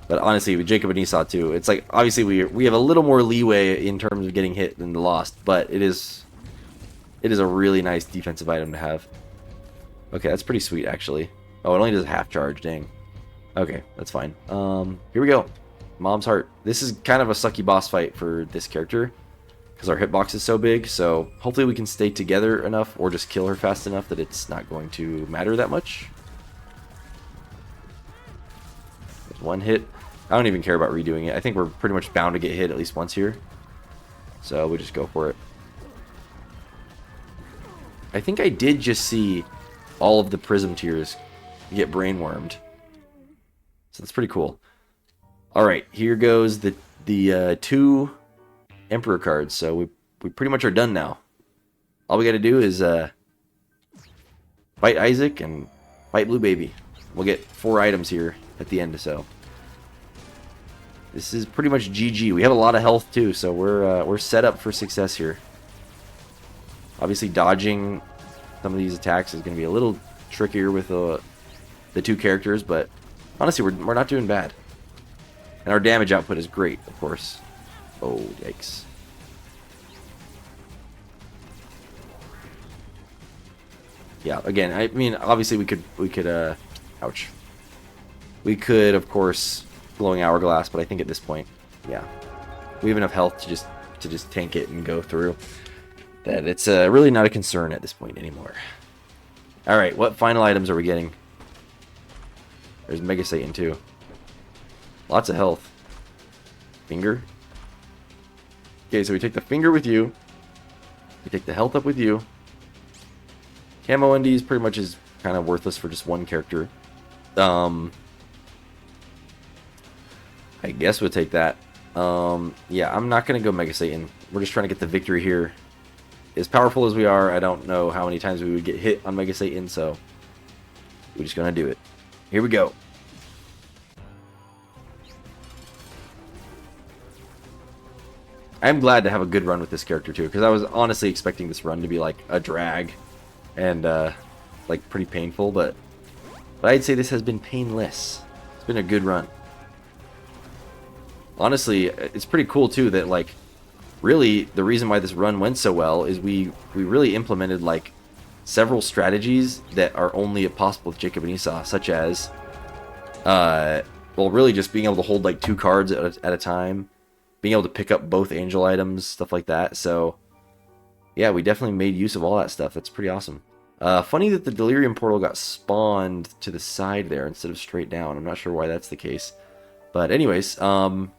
But honestly, with Jacob and Esau too, it's like obviously we have a little more leeway in terms of getting hit than the Lost, but it is a really nice defensive item to have. Okay, that's pretty sweet actually. Oh, it only does half charge, dang. Okay, that's fine. Here we go. Mom's Heart. This is kind of a sucky boss fight for this character because our hitbox is so big, so hopefully we can stay together enough or just kill her fast enough that it's not going to matter that much. There's one hit. I don't even care about redoing it. I think we're pretty much bound to get hit at least once here. So we just go for it. I think I did just see all of the prism tiers get brainwormed. So that's pretty cool. Alright, here goes the 2 Emperor cards. So we pretty much are done now. All we gotta do is fight Isaac and fight Blue Baby. We'll get 4 items here at the end, so this is pretty much GG. We have a lot of health too, so we're set up for success here. Obviously, dodging some of these attacks is going to be a little trickier with the 2 characters, but honestly, we're not doing bad. And our damage output is great, of course. Oh, yikes. Yeah, again, I mean, obviously we could ouch. We could, of course, glowing hourglass, but I think at this point, yeah, we have enough health to just tank it and go through. That it's really not a concern at this point anymore. All right, what final items are we getting? There's Mega Satan too. Lots of health. Finger. Okay, so we take the finger with you. We take the health up with you. Camo NDs pretty much is kind of worthless for just one character. I guess we'll take that. Yeah, I'm not going to go Mega Satan. We're just trying to get the victory here. As powerful as we are, I don't know how many times we would get hit on Mega Satan, so we're just going to do it. Here we go. I'm glad to have a good run with this character too, because I was honestly expecting this run to be like a drag and like pretty painful, but I'd say this has been painless. It's been a good run. Honestly, it's pretty cool too that like really the reason why this run went so well is we really implemented like several strategies that are only possible with Jacob and Esau, such as well, really just being able to hold like 2 cards at a time, being able to pick up both angel items, stuff like that. So yeah, we definitely made use of all that stuff. That's pretty awesome. Funny that the Delirium portal got spawned to the side there instead of straight down. I'm not sure why that's the case, but anyways, good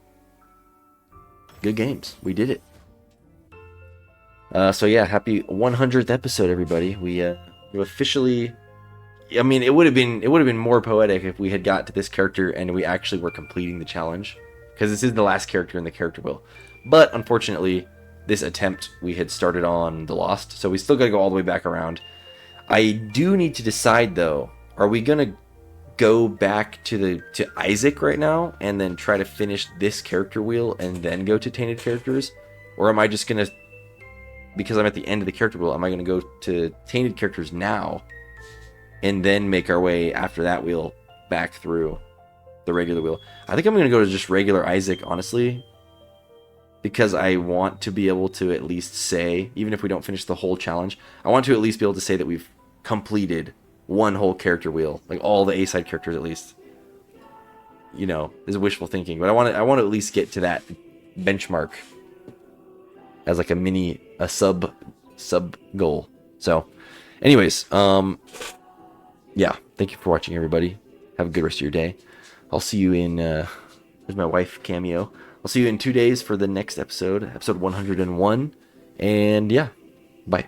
games. We did it. So yeah, happy 100th episode, everybody. We officially. I mean, it would have been more poetic if we had got to this character and we actually were completing the challenge, because this is the last character in the character wheel. But unfortunately, this attempt we had started on the Lost, so we still got to go all the way back around. I do need to decide though: are we gonna go back to Isaac right now and then try to finish this character wheel and then go to Tainted Characters, or am I just gonna, because I'm at the end of the character wheel, am I gonna go to Tainted Characters now and then make our way after that wheel back through the regular wheel? I think I'm going to go to just regular Isaac, honestly, because I want to be able to at least say, even if we don't finish the whole challenge, I want to at least be able to say that we've completed one whole character wheel, like all the A-side characters at least. You know, this is wishful thinking, but I want to at least get to that benchmark as like a sub goal. So anyways, yeah, thank you for watching, everybody. Have a good rest of your day. I'll see you in there's my wife cameo. I'll see you in 2 days for the next episode 101, and yeah, bye.